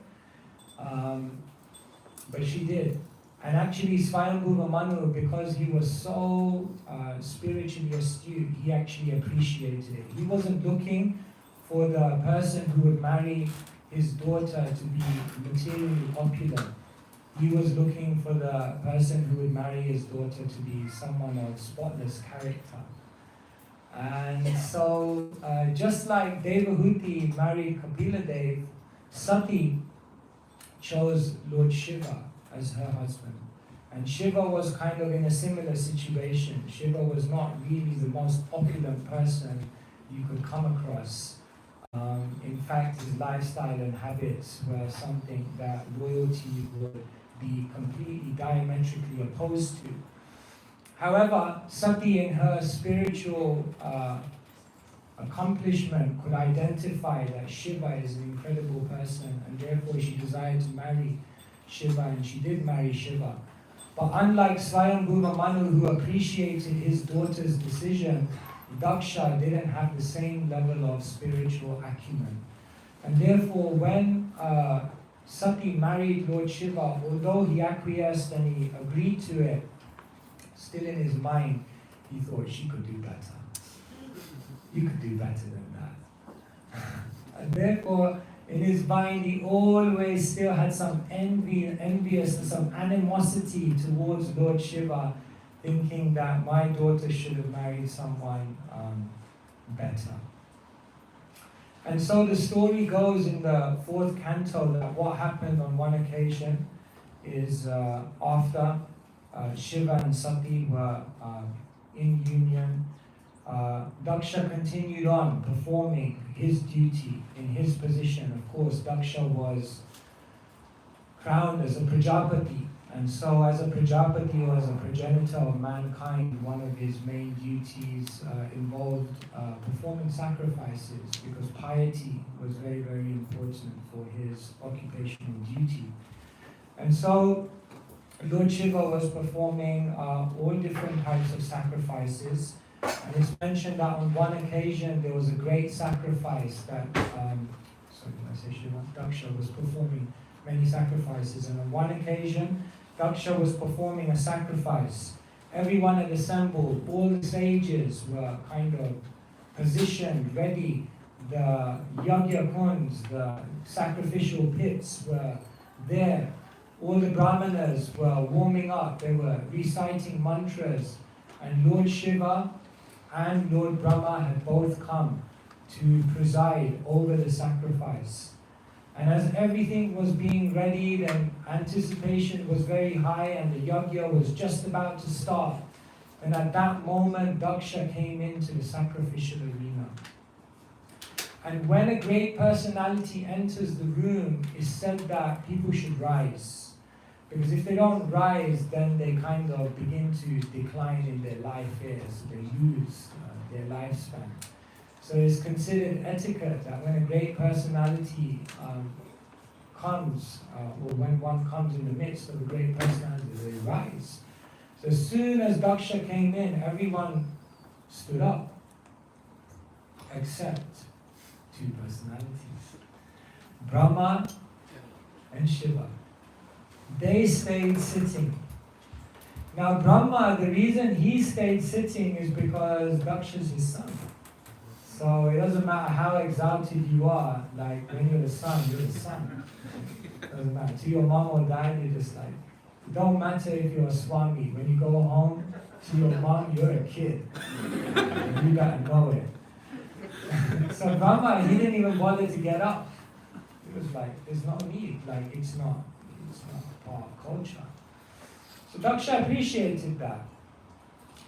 But she did. And actually, Swayambhuva Manu, because he was so spiritually astute, he actually appreciated it. He wasn't looking for the person who would marry his daughter to be materially opulent. He was looking for the person who would marry his daughter to be someone of spotless character. And so, just like Devahuti married Kapila Dev, Sati chose Lord Shiva as her husband. And Shiva was kind of in a similar situation. Shiva was not really the most opulent person you could come across. In fact, his lifestyle and habits were something that loyalty would be completely diametrically opposed to. However, Sati in her spiritual accomplishment could identify that Shiva is an incredible person, and therefore she desired to marry Shiva, and she did marry Shiva. But unlike Swayambhuva Manu, who appreciated his daughter's decision, Daksha didn't have the same level of spiritual acumen. And therefore, when Sati married Lord Shiva, although he acquiesced and he agreed to it, still in his mind, he thought she could do better. You could do better than that. And therefore, in his mind, he always still had some envious and some animosity towards Lord Shiva, thinking that my daughter should have married someone better. And so the story goes in the 4th canto that what happened on one occasion is after Shiva and Sati were in union, Daksha continued on performing his duty in his position. Of course, Daksha was crowned as a Prajapati, and so as a Prajapati or as a progenitor of mankind, one of his main duties involved performing sacrifices, because piety was very, very important for his occupational duty. And so Lord Shiva was performing all different types of sacrifices. And it's mentioned that on one occasion there was a great sacrifice that, Daksha was performing many sacrifices. And on one occasion, Daksha was performing a sacrifice. Everyone had assembled, all the sages were kind of positioned, ready. The yagya kunds, the sacrificial pits were there. All the brahmanas were warming up, they were reciting mantras. And Lord Shiva and Lord Brahma had both come to preside over the sacrifice. And as everything was being readied and anticipation was very high and the yagya was just about to start, and at that moment Daksha came into the sacrificial arena. And when a great personality enters the room, it's said that people should rise. Because if they don't rise, then they kind of begin to decline in their life here, so they lose their lifespan. So it's considered etiquette that when a great personality comes, or when one comes in the midst of a great personality, they rise. So as soon as Daksha came in, everyone stood up, except two personalities, Brahma and Shiva. They stayed sitting. Now Brahma, the reason he stayed sitting is because Daksha is his son. So it doesn't matter how exalted you are, like when you're the son, you're the son. It doesn't matter. To your mom or dad, you're just like, it don't matter if you're a Swami. When you go home to your mom, you're a kid. And you gotta know it. So Brahma, he didn't even bother to get up. He was like, there's no need, like it's not part of culture. So Daksha appreciated that.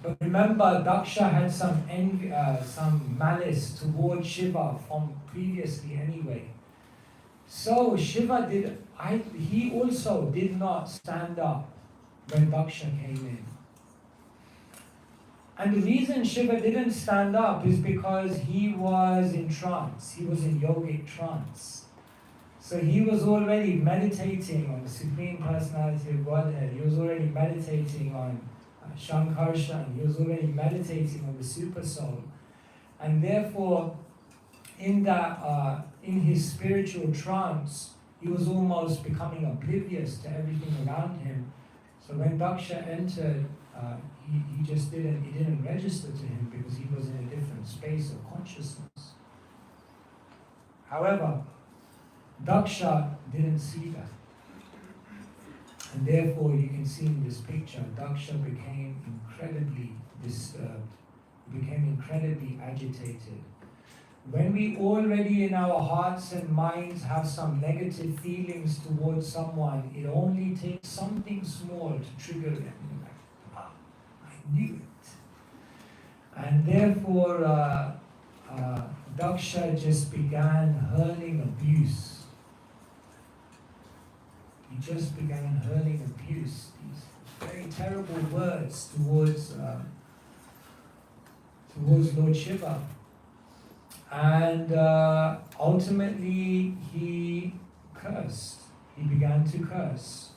But remember, Daksha had some envy, some malice towards Shiva from previously anyway. So Shiva he also did not stand up when Daksha came in. And the reason Shiva didn't stand up is because he was in trance. He was in yogic trance. So he was already meditating on the Supreme Personality of Godhead. He was already meditating on Shankarshan. He was already meditating on the Super Soul. And therefore, in his spiritual trance, he was almost becoming oblivious to everything around him. So when Daksha entered, he didn't register to him because he was in a different space of consciousness. However, Daksha didn't see that. And therefore, you can see in this picture, Daksha became incredibly disturbed, became incredibly agitated. When we already in our hearts and minds have some negative feelings towards someone, it only takes something small to trigger it. Like, I knew it. And therefore, Daksha just began hurling abuse. He just began hurling abuse, these very terrible words towards Lord Shiva. And ultimately he cursed. He began to curse.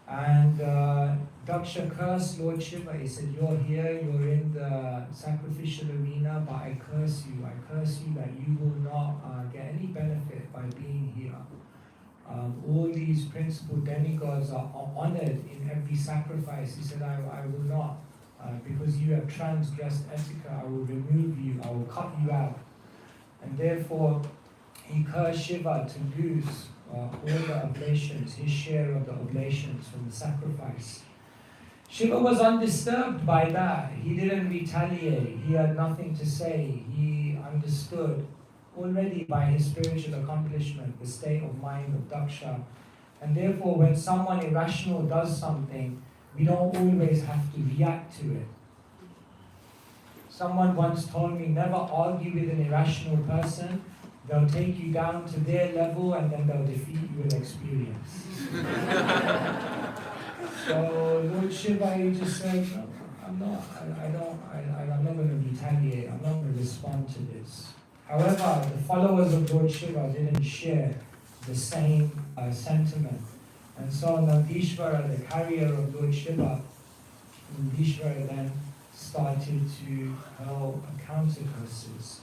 And Daksha cursed Lord Shiva. He said, you're here, you're in the sacrificial arena, but I curse you. I curse you that you will not get any benefit by being here. All these principal demigods are honored in every sacrifice. He said, I will not. Because you have transgressed etiquette, I will remove you, I will cut you out. And therefore, he cursed Shiva to lose all the oblations, his share of the oblations from the sacrifice. Shiva was undisturbed by that. He didn't retaliate. He had nothing to say. He understood already by his spiritual accomplishment the state of mind of Daksha. And therefore, when someone irrational does something, we don't always have to react to it. Someone once told me, never argue with an irrational person. They'll take you down to their level and then they'll defeat you with experience. So Lord Shiva, he just said, no, I'm not going to retaliate. I'm not going to respond to this. However, the followers of Lord Shiva didn't share the same sentiment. And so Nandishvara, the carrier of Lord Shiva, Nandishvara then started to hurl counter curses.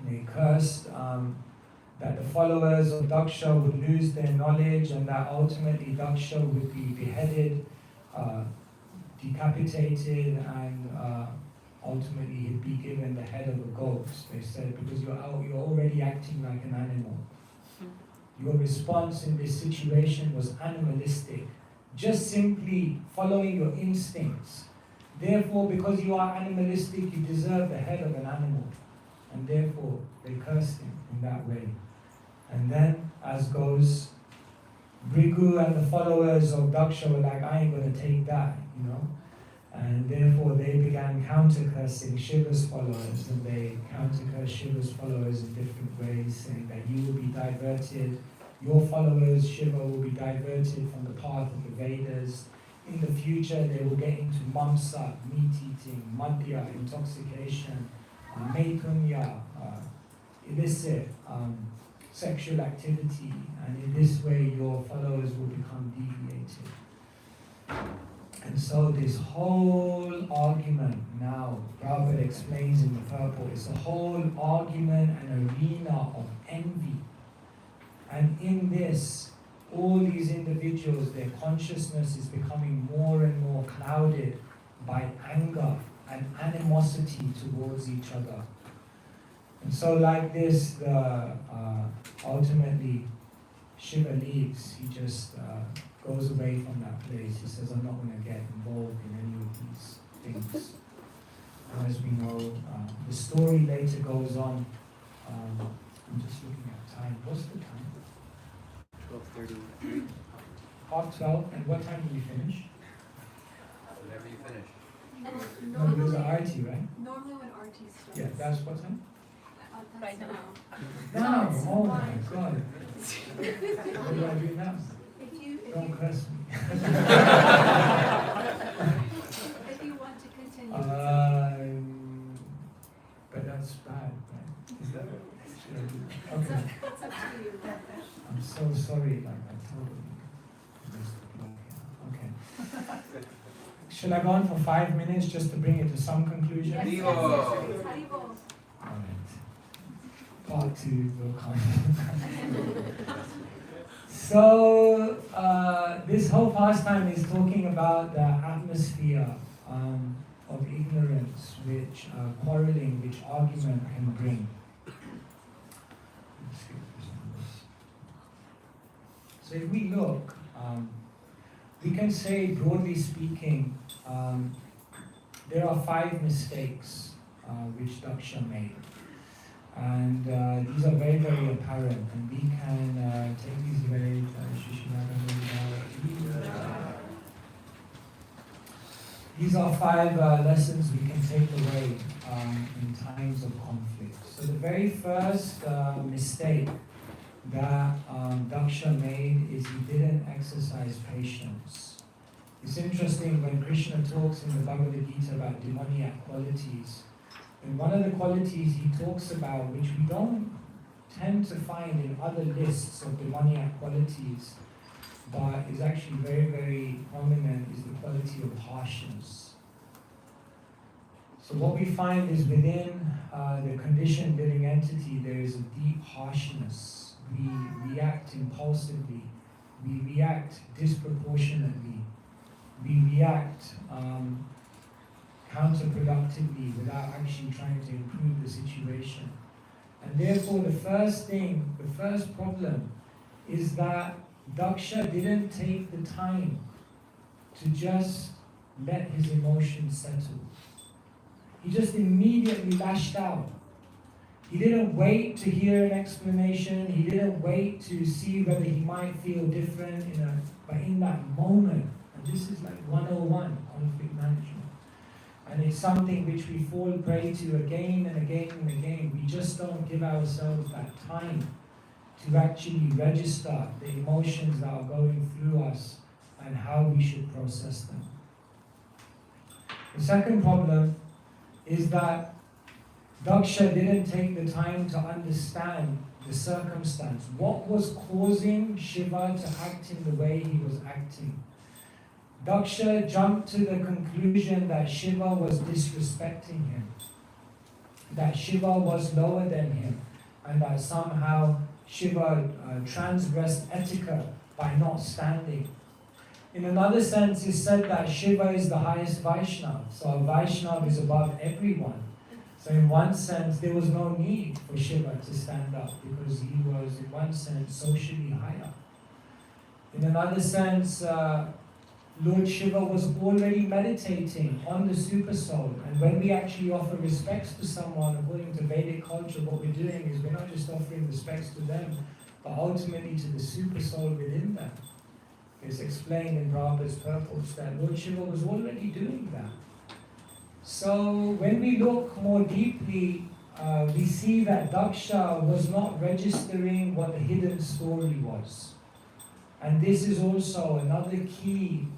They cursed that the followers of Daksha would lose their knowledge and that ultimately Daksha would be beheaded, decapitated, and ultimately he'd be given the head of a goat. They said, because you're already acting like an animal. Your response in this situation was animalistic, just simply following your instincts. Therefore, because you are animalistic, you deserve the head of an animal. And therefore, they cursed him in that way. And then, as goes, Brigu and the followers of Daksha were like, I ain't going to take that, you know. And therefore they began counter-cursing Shiva's followers, and they counter-cursed Shiva's followers in different ways, saying that you will be diverted, your followers, Shiva, will be diverted from the path of the Vedas. In the future, they will get into mamsa, meat-eating, madhya, intoxication, maipunya, illicit sexual activity, and in this way your followers will become deviated. And so this whole argument now, Prabhupada explains in the purport, it's a whole argument and arena of envy. And in this, all these individuals, their consciousness is becoming more and more clouded by anger and animosity towards each other. And so like this, ultimately, Shiva leaves. He just goes away from that place. He says, I'm not going to get involved in any of these things. And as we know, the story later goes on. I'm just looking at time. What's the time? 12:33. 12:30. And what time do we finish? Whenever you finish. No, there's an RT, right? Normally when RT starts. Yeah, that's what time? Right now. No, oh my God. What do I do now? Don't curse me. If you want to continue. But that's bad, right? Is that should I do that? Okay. It's up to you. I'm so sorry, like I totally missed the plug here. Okay. Should I go on for 5 minutes just to bring it to some conclusion? Yes, yes, Haribol. yes. Haribol. Alright. Part 2 will come. So, this whole pastime is talking about the atmosphere of ignorance, which quarreling, which argument can bring. So if we look, we can say, broadly speaking, there are 5 mistakes which Daksha made. And these are very, very apparent, and we can take these very these are 5 lessons we can take away in times of conflict. So the very first mistake that Daksha made is he didn't exercise patience. It's interesting when Krishna talks in the Bhagavad Gita about demoniac qualities. And one of the qualities he talks about, which we don't tend to find in other lists of demoniac qualities, but is actually very, very prominent, is the quality of harshness. So what we find is within the conditioned living entity, there is a deep harshness. We react impulsively. We react disproportionately. We react counterproductively without actually trying to improve the situation. And therefore the first problem is that Daksha didn't take the time to just let his emotions settle. He just immediately lashed out. He didn't wait to hear an explanation. He didn't wait to see whether he might feel different, but in that moment, and this is like 101 conflict management. And it's something which we fall prey to again and again and again. We just don't give ourselves that time to actually register the emotions that are going through us and how we should process them. The second problem is that Daksha didn't take the time to understand the circumstance. What was causing Shiva to act in the way he was acting? Daksha jumped to the conclusion that Shiva was disrespecting him, that Shiva was lower than him, and that somehow Shiva transgressed etiquette by not standing. In another sense, it's said that Shiva is the highest Vaishnava, so a Vaishnava is above everyone. So in one sense, there was no need for Shiva to stand up because he was, in one sense, socially higher. In another sense, Lord Shiva was already meditating on the Supersoul. And when we actually offer respects to someone, according to Vedic culture, what we're doing is we're not just offering respects to them, but ultimately to the Supersoul within them. It's explained in Prabhupada's purports that Lord Shiva was already doing that. So when we look more deeply, we see that Daksha was not registering what the hidden story was. And this is also another key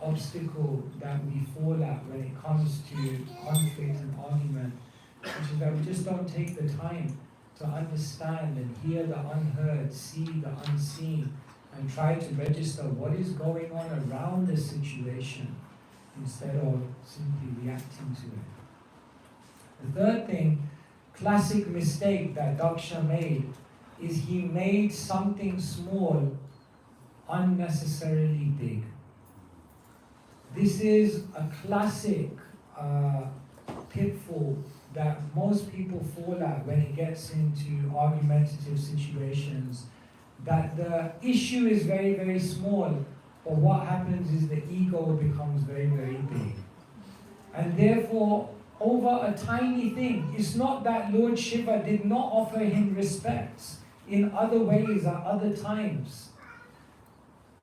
obstacle that we fall at when it comes to conflict and argument, which is that we just don't take the time to understand and hear the unheard, see the unseen, and try to register what is going on around the situation instead of simply reacting to it. The third thing, classic mistake that Daksha made, is he made something small unnecessarily big. This is a classic pitfall that most people fall at when it gets into argumentative situations, that the issue is very, very small, but what happens is the ego becomes very, very big. And therefore, over a tiny thing, it's not that Lord Shiva did not offer him respects in other ways at other times.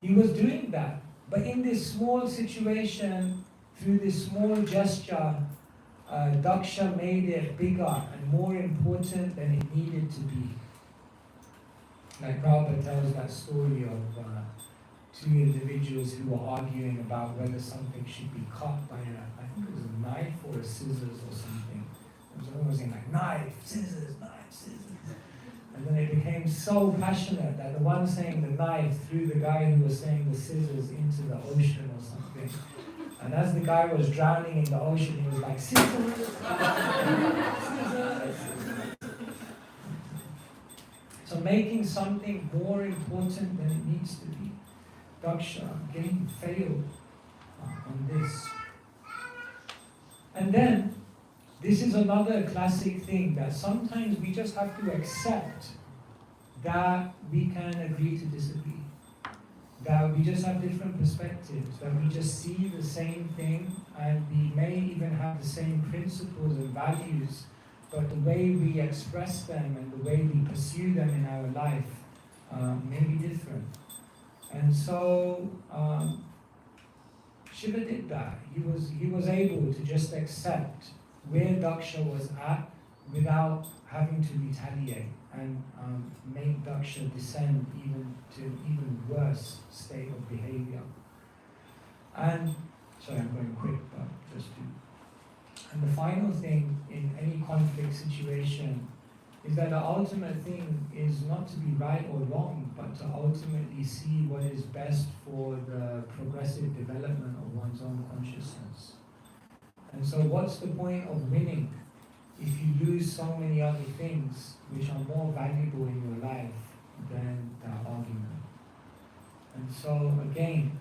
He was doing that. But in this small situation, through this small gesture, Daksha made it bigger and more important than it needed to be. Like Prabhupada tells that story of two individuals who were arguing about whether something should be cut by I think it was a knife or a scissors or something. It was always saying like knife, scissors, knife, scissors. And then it became so passionate that the one saying the knife threw the guy who was saying the scissors into the ocean or something. And as the guy was drowning in the ocean, he was like, scissors, scissors. So making something more important than it needs to be. Daksha again failed on this. And then, this is another classic thing that sometimes we just have to accept that we can agree to disagree. That we just have different perspectives, that we just see the same thing and we may even have the same principles and values, but the way we express them and the way we pursue them in our life may be different. And so Shiva did that. He was able to just accept where Daksha was at without having to retaliate and make Daksha descend even to an even worse state of behavior. And sorry, I'm going quick, but just to. And the final thing in any conflict situation is that the ultimate thing is not to be right or wrong, but to ultimately see what is best for the progressive development of one's own consciousness. And so what's the point of winning if you lose so many other things which are more valuable in your life than that argument? And so again,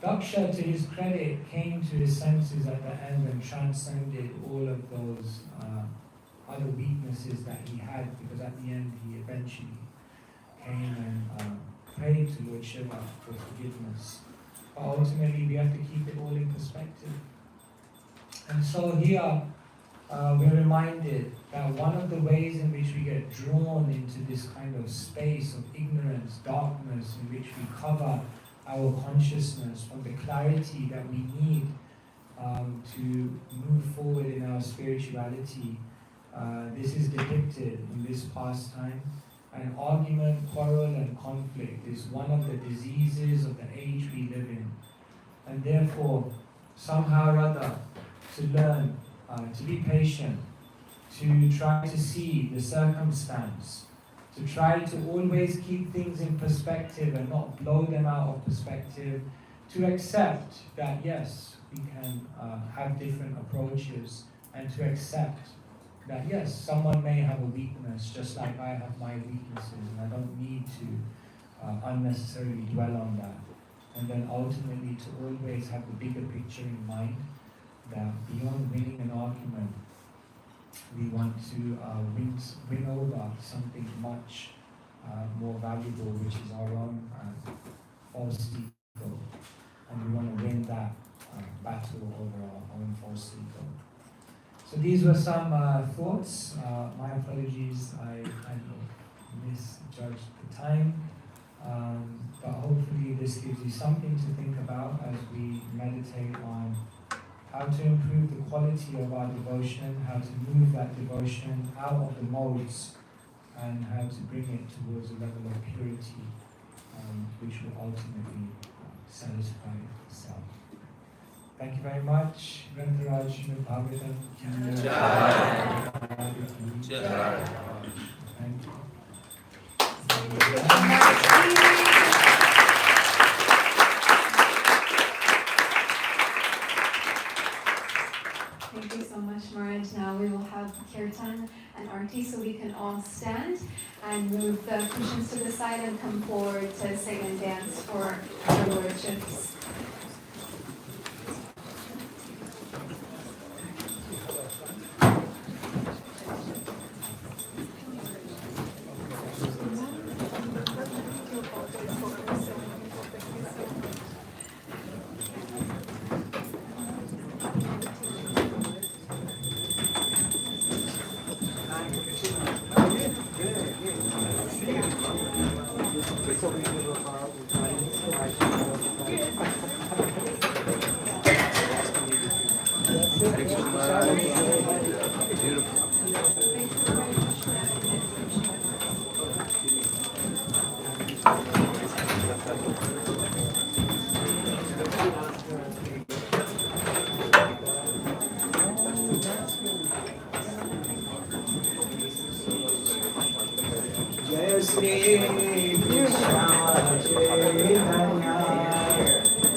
Daksha, to his credit, came to his senses at the end and transcended all of those other weaknesses that he had, because at the end he eventually came and prayed to Lord Shiva for forgiveness. But ultimately we have to keep it all in perspective. And so here we're reminded that one of the ways in which we get drawn into this kind of space of ignorance, darkness, in which we cover our consciousness from the clarity that we need to move forward in our spirituality. This is depicted in this pastime. And argument, quarrel, and conflict is one of the diseases of the age we live in. And therefore, somehow or other, to learn to be patient, to try to see the circumstance, to try to always keep things in perspective and not blow them out of perspective, to accept that yes, we can have different approaches, and to accept that yes, someone may have a weakness just like I have my weaknesses, and I don't need to unnecessarily dwell on that. And then ultimately to always have the bigger picture in mind, that beyond winning an argument, we want to win over something much more valuable, which is our own false ego. And we want to win that battle over our own false ego. So these were some thoughts. My apologies, I kind of misjudged the time. But hopefully this gives you something to think about as we meditate on how to improve the quality of our devotion, how to move that devotion out of the modes, and how to bring it towards a level of purity, which will ultimately satisfy the self. Thank you very much. Grantaraj Srimad Bhagavatam ki jai. Thank you. Thank you so much, Maharaj. Now we will have kirtan and arti, so we can all stand and move the cushions to the side and come forward to sing and dance for our lordships.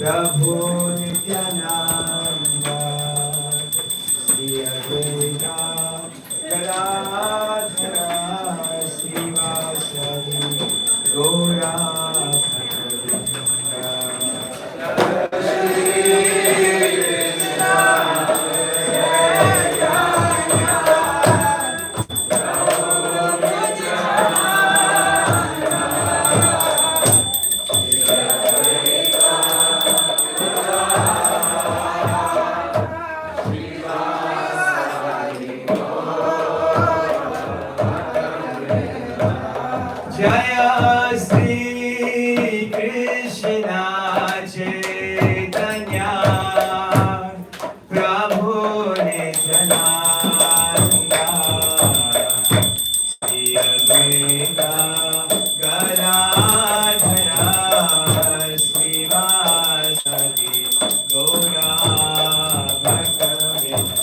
Prabhu Nityananda, Sri Advaita Gadadhara Srivasadi Gaura Jaya Sri Krishna Chaitanya Prabhu Nityananda Sri Advaita Gadadhara Srivasadi Gaura Bhakta-vrinda.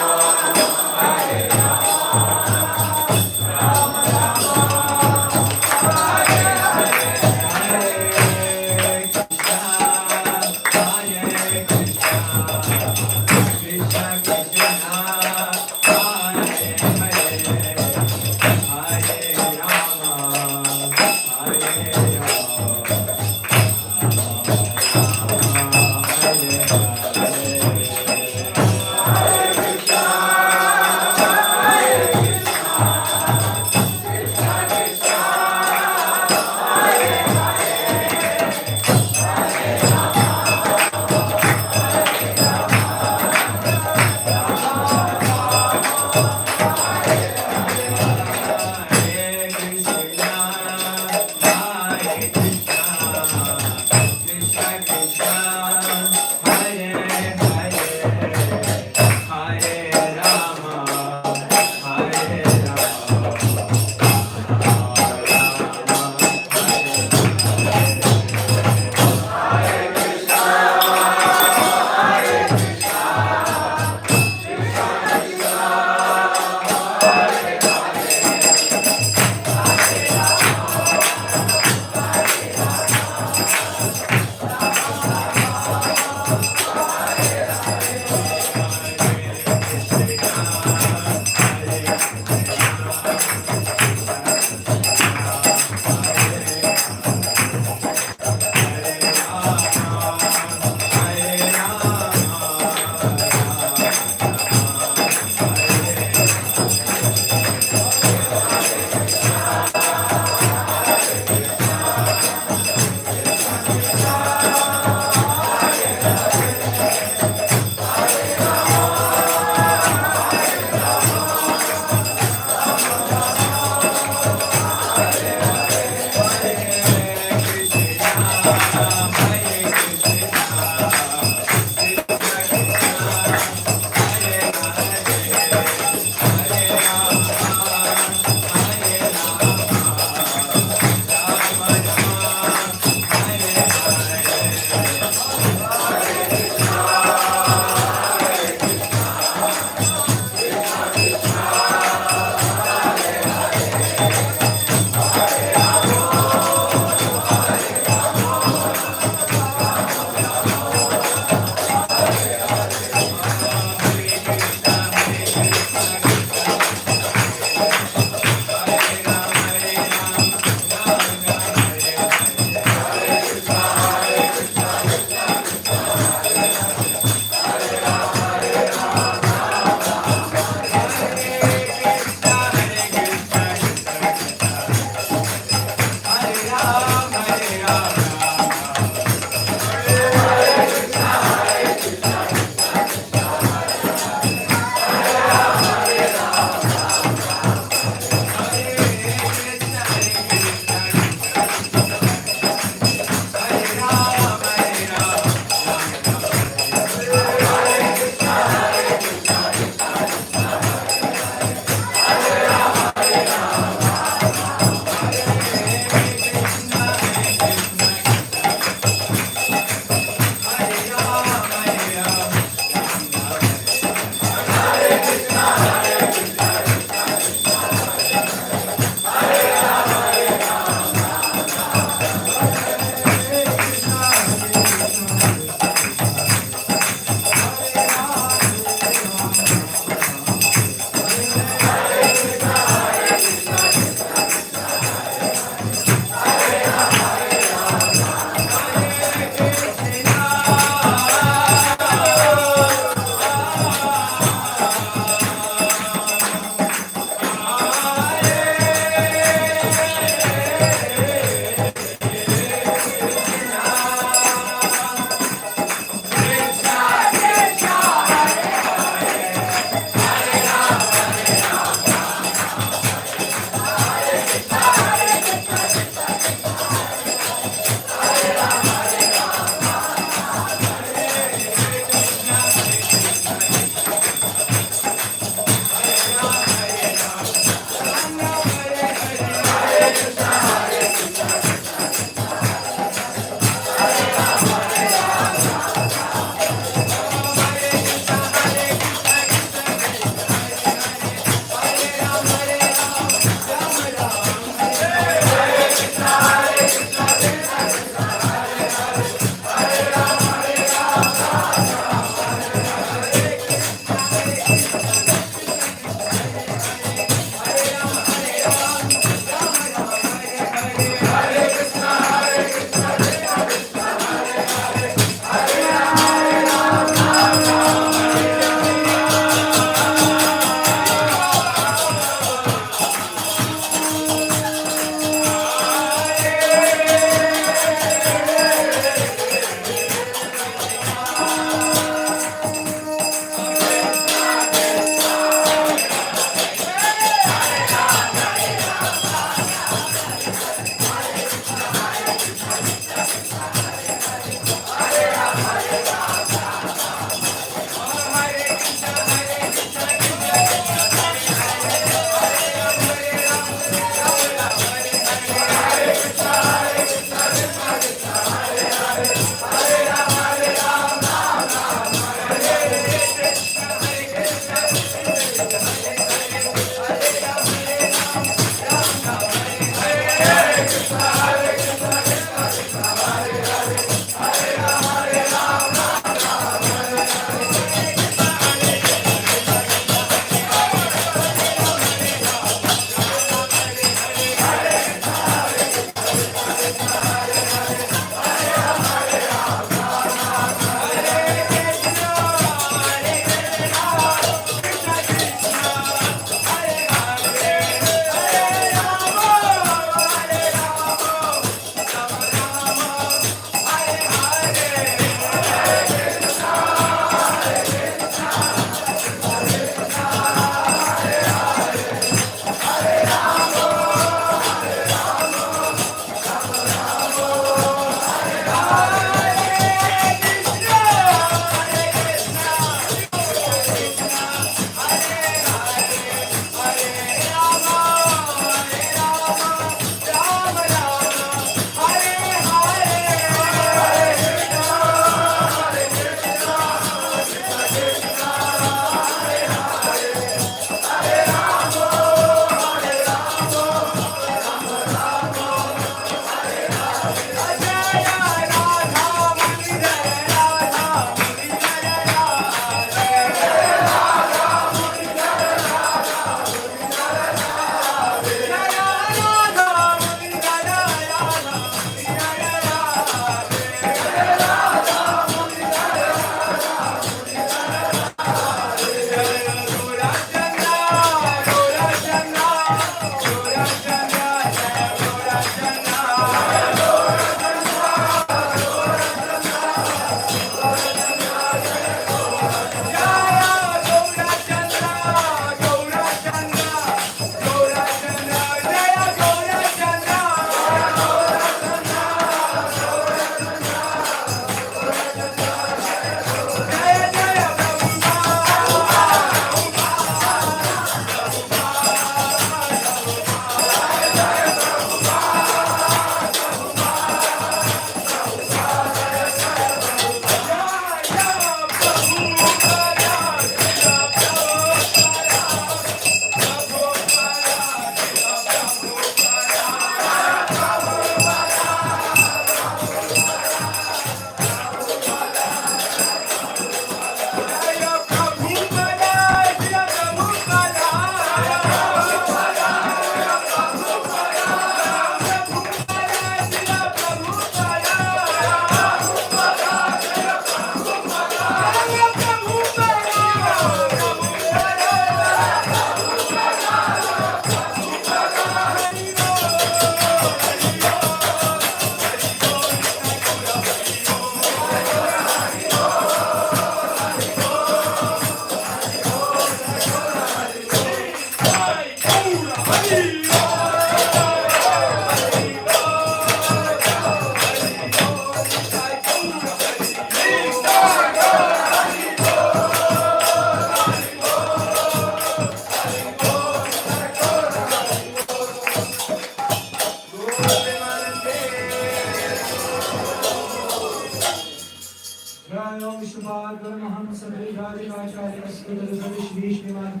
Vishnupada Paramahamsa Parivrajakacharya Asvatara Shri Shriman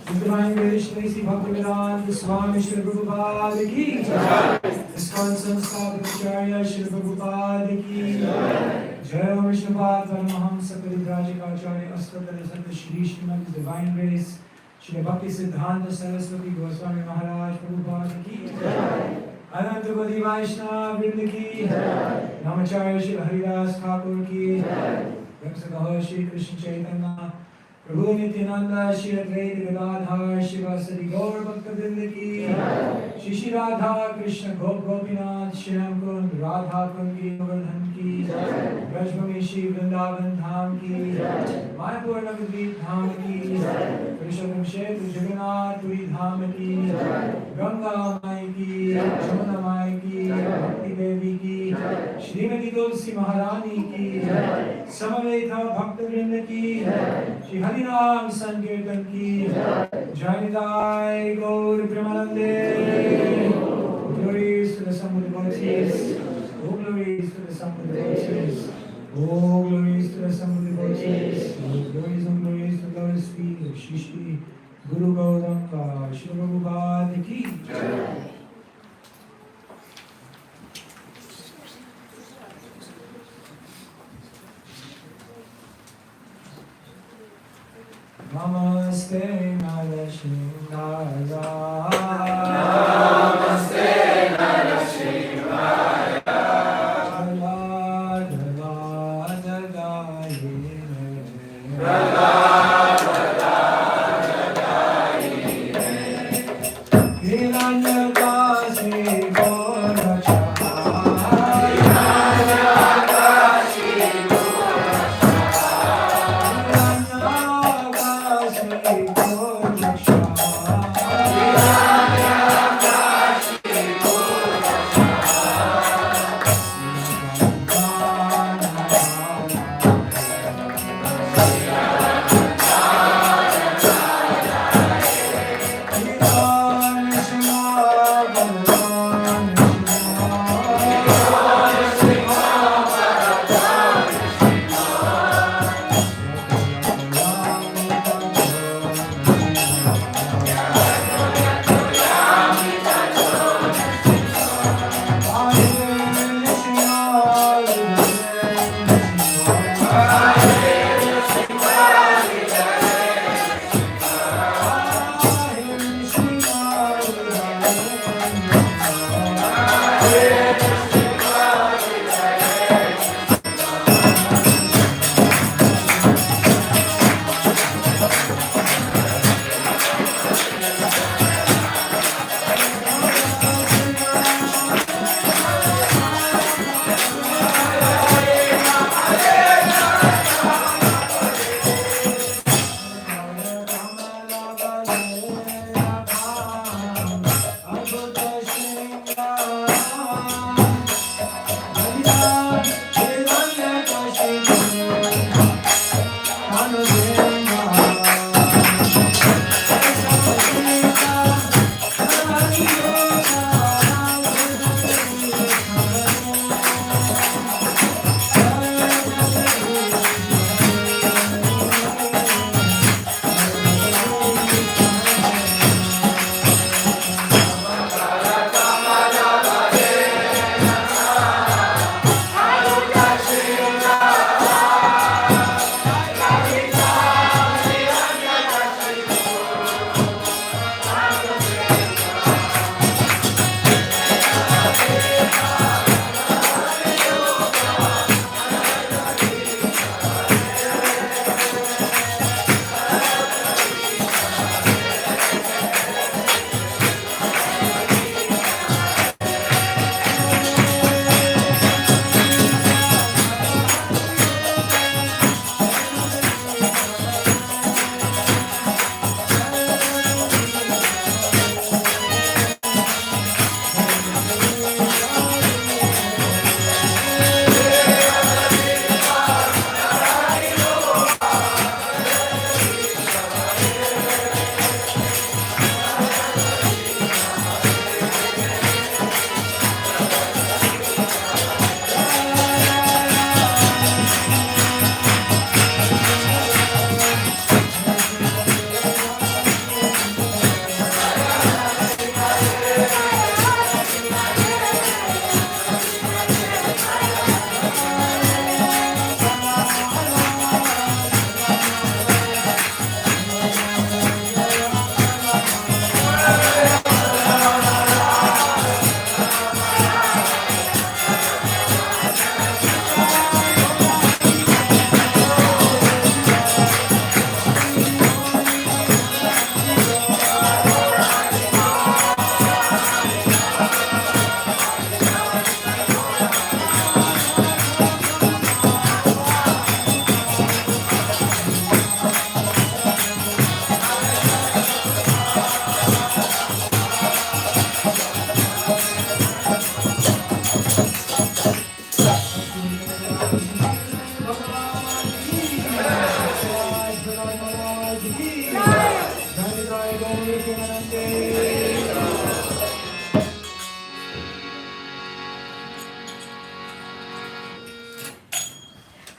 Divine Grace Tracy Bhaktivedanta Swami Shri Prabhupada Ki ISKCON Samstapakacharya Shri Prabhupada Ki Jai Vishnupada Paramahamsa Parivrajakacharya Asvatara Shri Shriman Divine Grace Shri Bhakti Siddhanta Saraswati Goswami Maharaj Prabhupada Ki अनंत कोटि वैष्णव वृंद की नमस्कार श्री हरिदास ठाकुर की भक्तगण श्री कृष्ण चैतन्य प्रभु नित्यानंद श्री अद्वैत गदाधर शिवासादि गौर भक्तवृंद की श्री श्री राधा कृष्ण गोपीनाथ श्याम कुंद राधा कुंद की गोवर्धन की ब्रजभूमि श्री वृंदावन धाम की मायापुर नवद्वीप धाम की पुरुषोत्तम क्षेत्र जगन्नाथ पुरी धाम की गंगा माई की यमुना माई की भक्ति देवी की श्रीमती तुलसी महारानी की समवेत भक्तवृंद की श्री हरिनाम संकीर्तन की जय निताय गौर प्रेमानंदे glories to the Samud devotees, oh glories to the Samud devotees, oh glories to the Samud devotees, oh glories and glories to the Lord's feet of Shri Guru Gauranga Shri Prabhupada ki jai. Namaste Narashimhaya. Namaste Narashimhaya. Jala jala jalayine. Jala jala jalayine. Hiranyakasi Gorachaya. Hiranyakasi Gorachaya.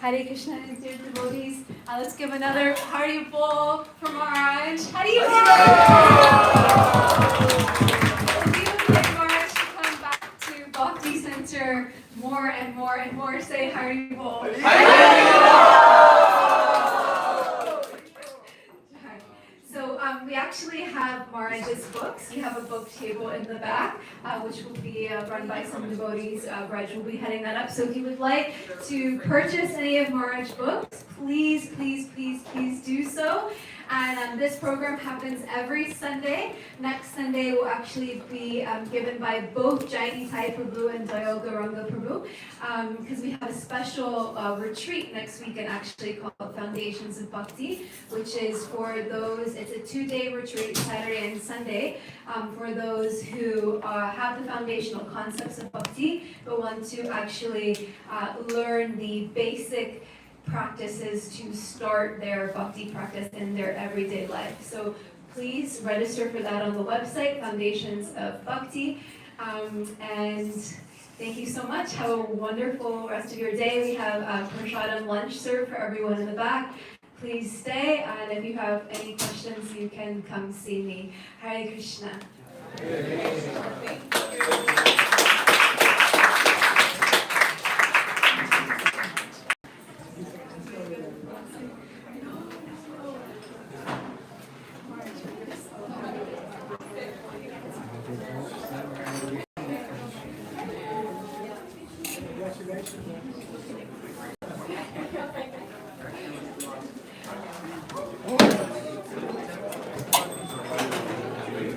Hare Krishna, dear devotees. Let's give another hearty bowl for Maharaj. Hare If you would like Maharaj to come back to Bhakti Center more and more and more, say Hare Bol. So we actually have Maharaj's books. We have a book table in the back, which will be run by some devotees. Raj will be heading that up. So if you would like to purchase any of Maharaj's books, please, please, please, please do so. And this program happens every Sunday. Next Sunday will actually be given by both Jaini Thai Prabhu and Dayal Gauranga Prabhu, because we have a special retreat next weekend actually called Foundations of Bhakti, which is for those, it's a 2-day retreat, Saturday and Sunday, for those who have the foundational concepts of Bhakti, but want to actually learn the basic practices to start their bhakti practice in their everyday life. So please register for that on the website, Foundations of Bhakti. And thank you so much. Have a wonderful rest of your day. We have prasadam lunch served for everyone in the back. Please stay, and if you have any questions, you can come see me. Hare Krishna.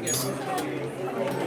Yes.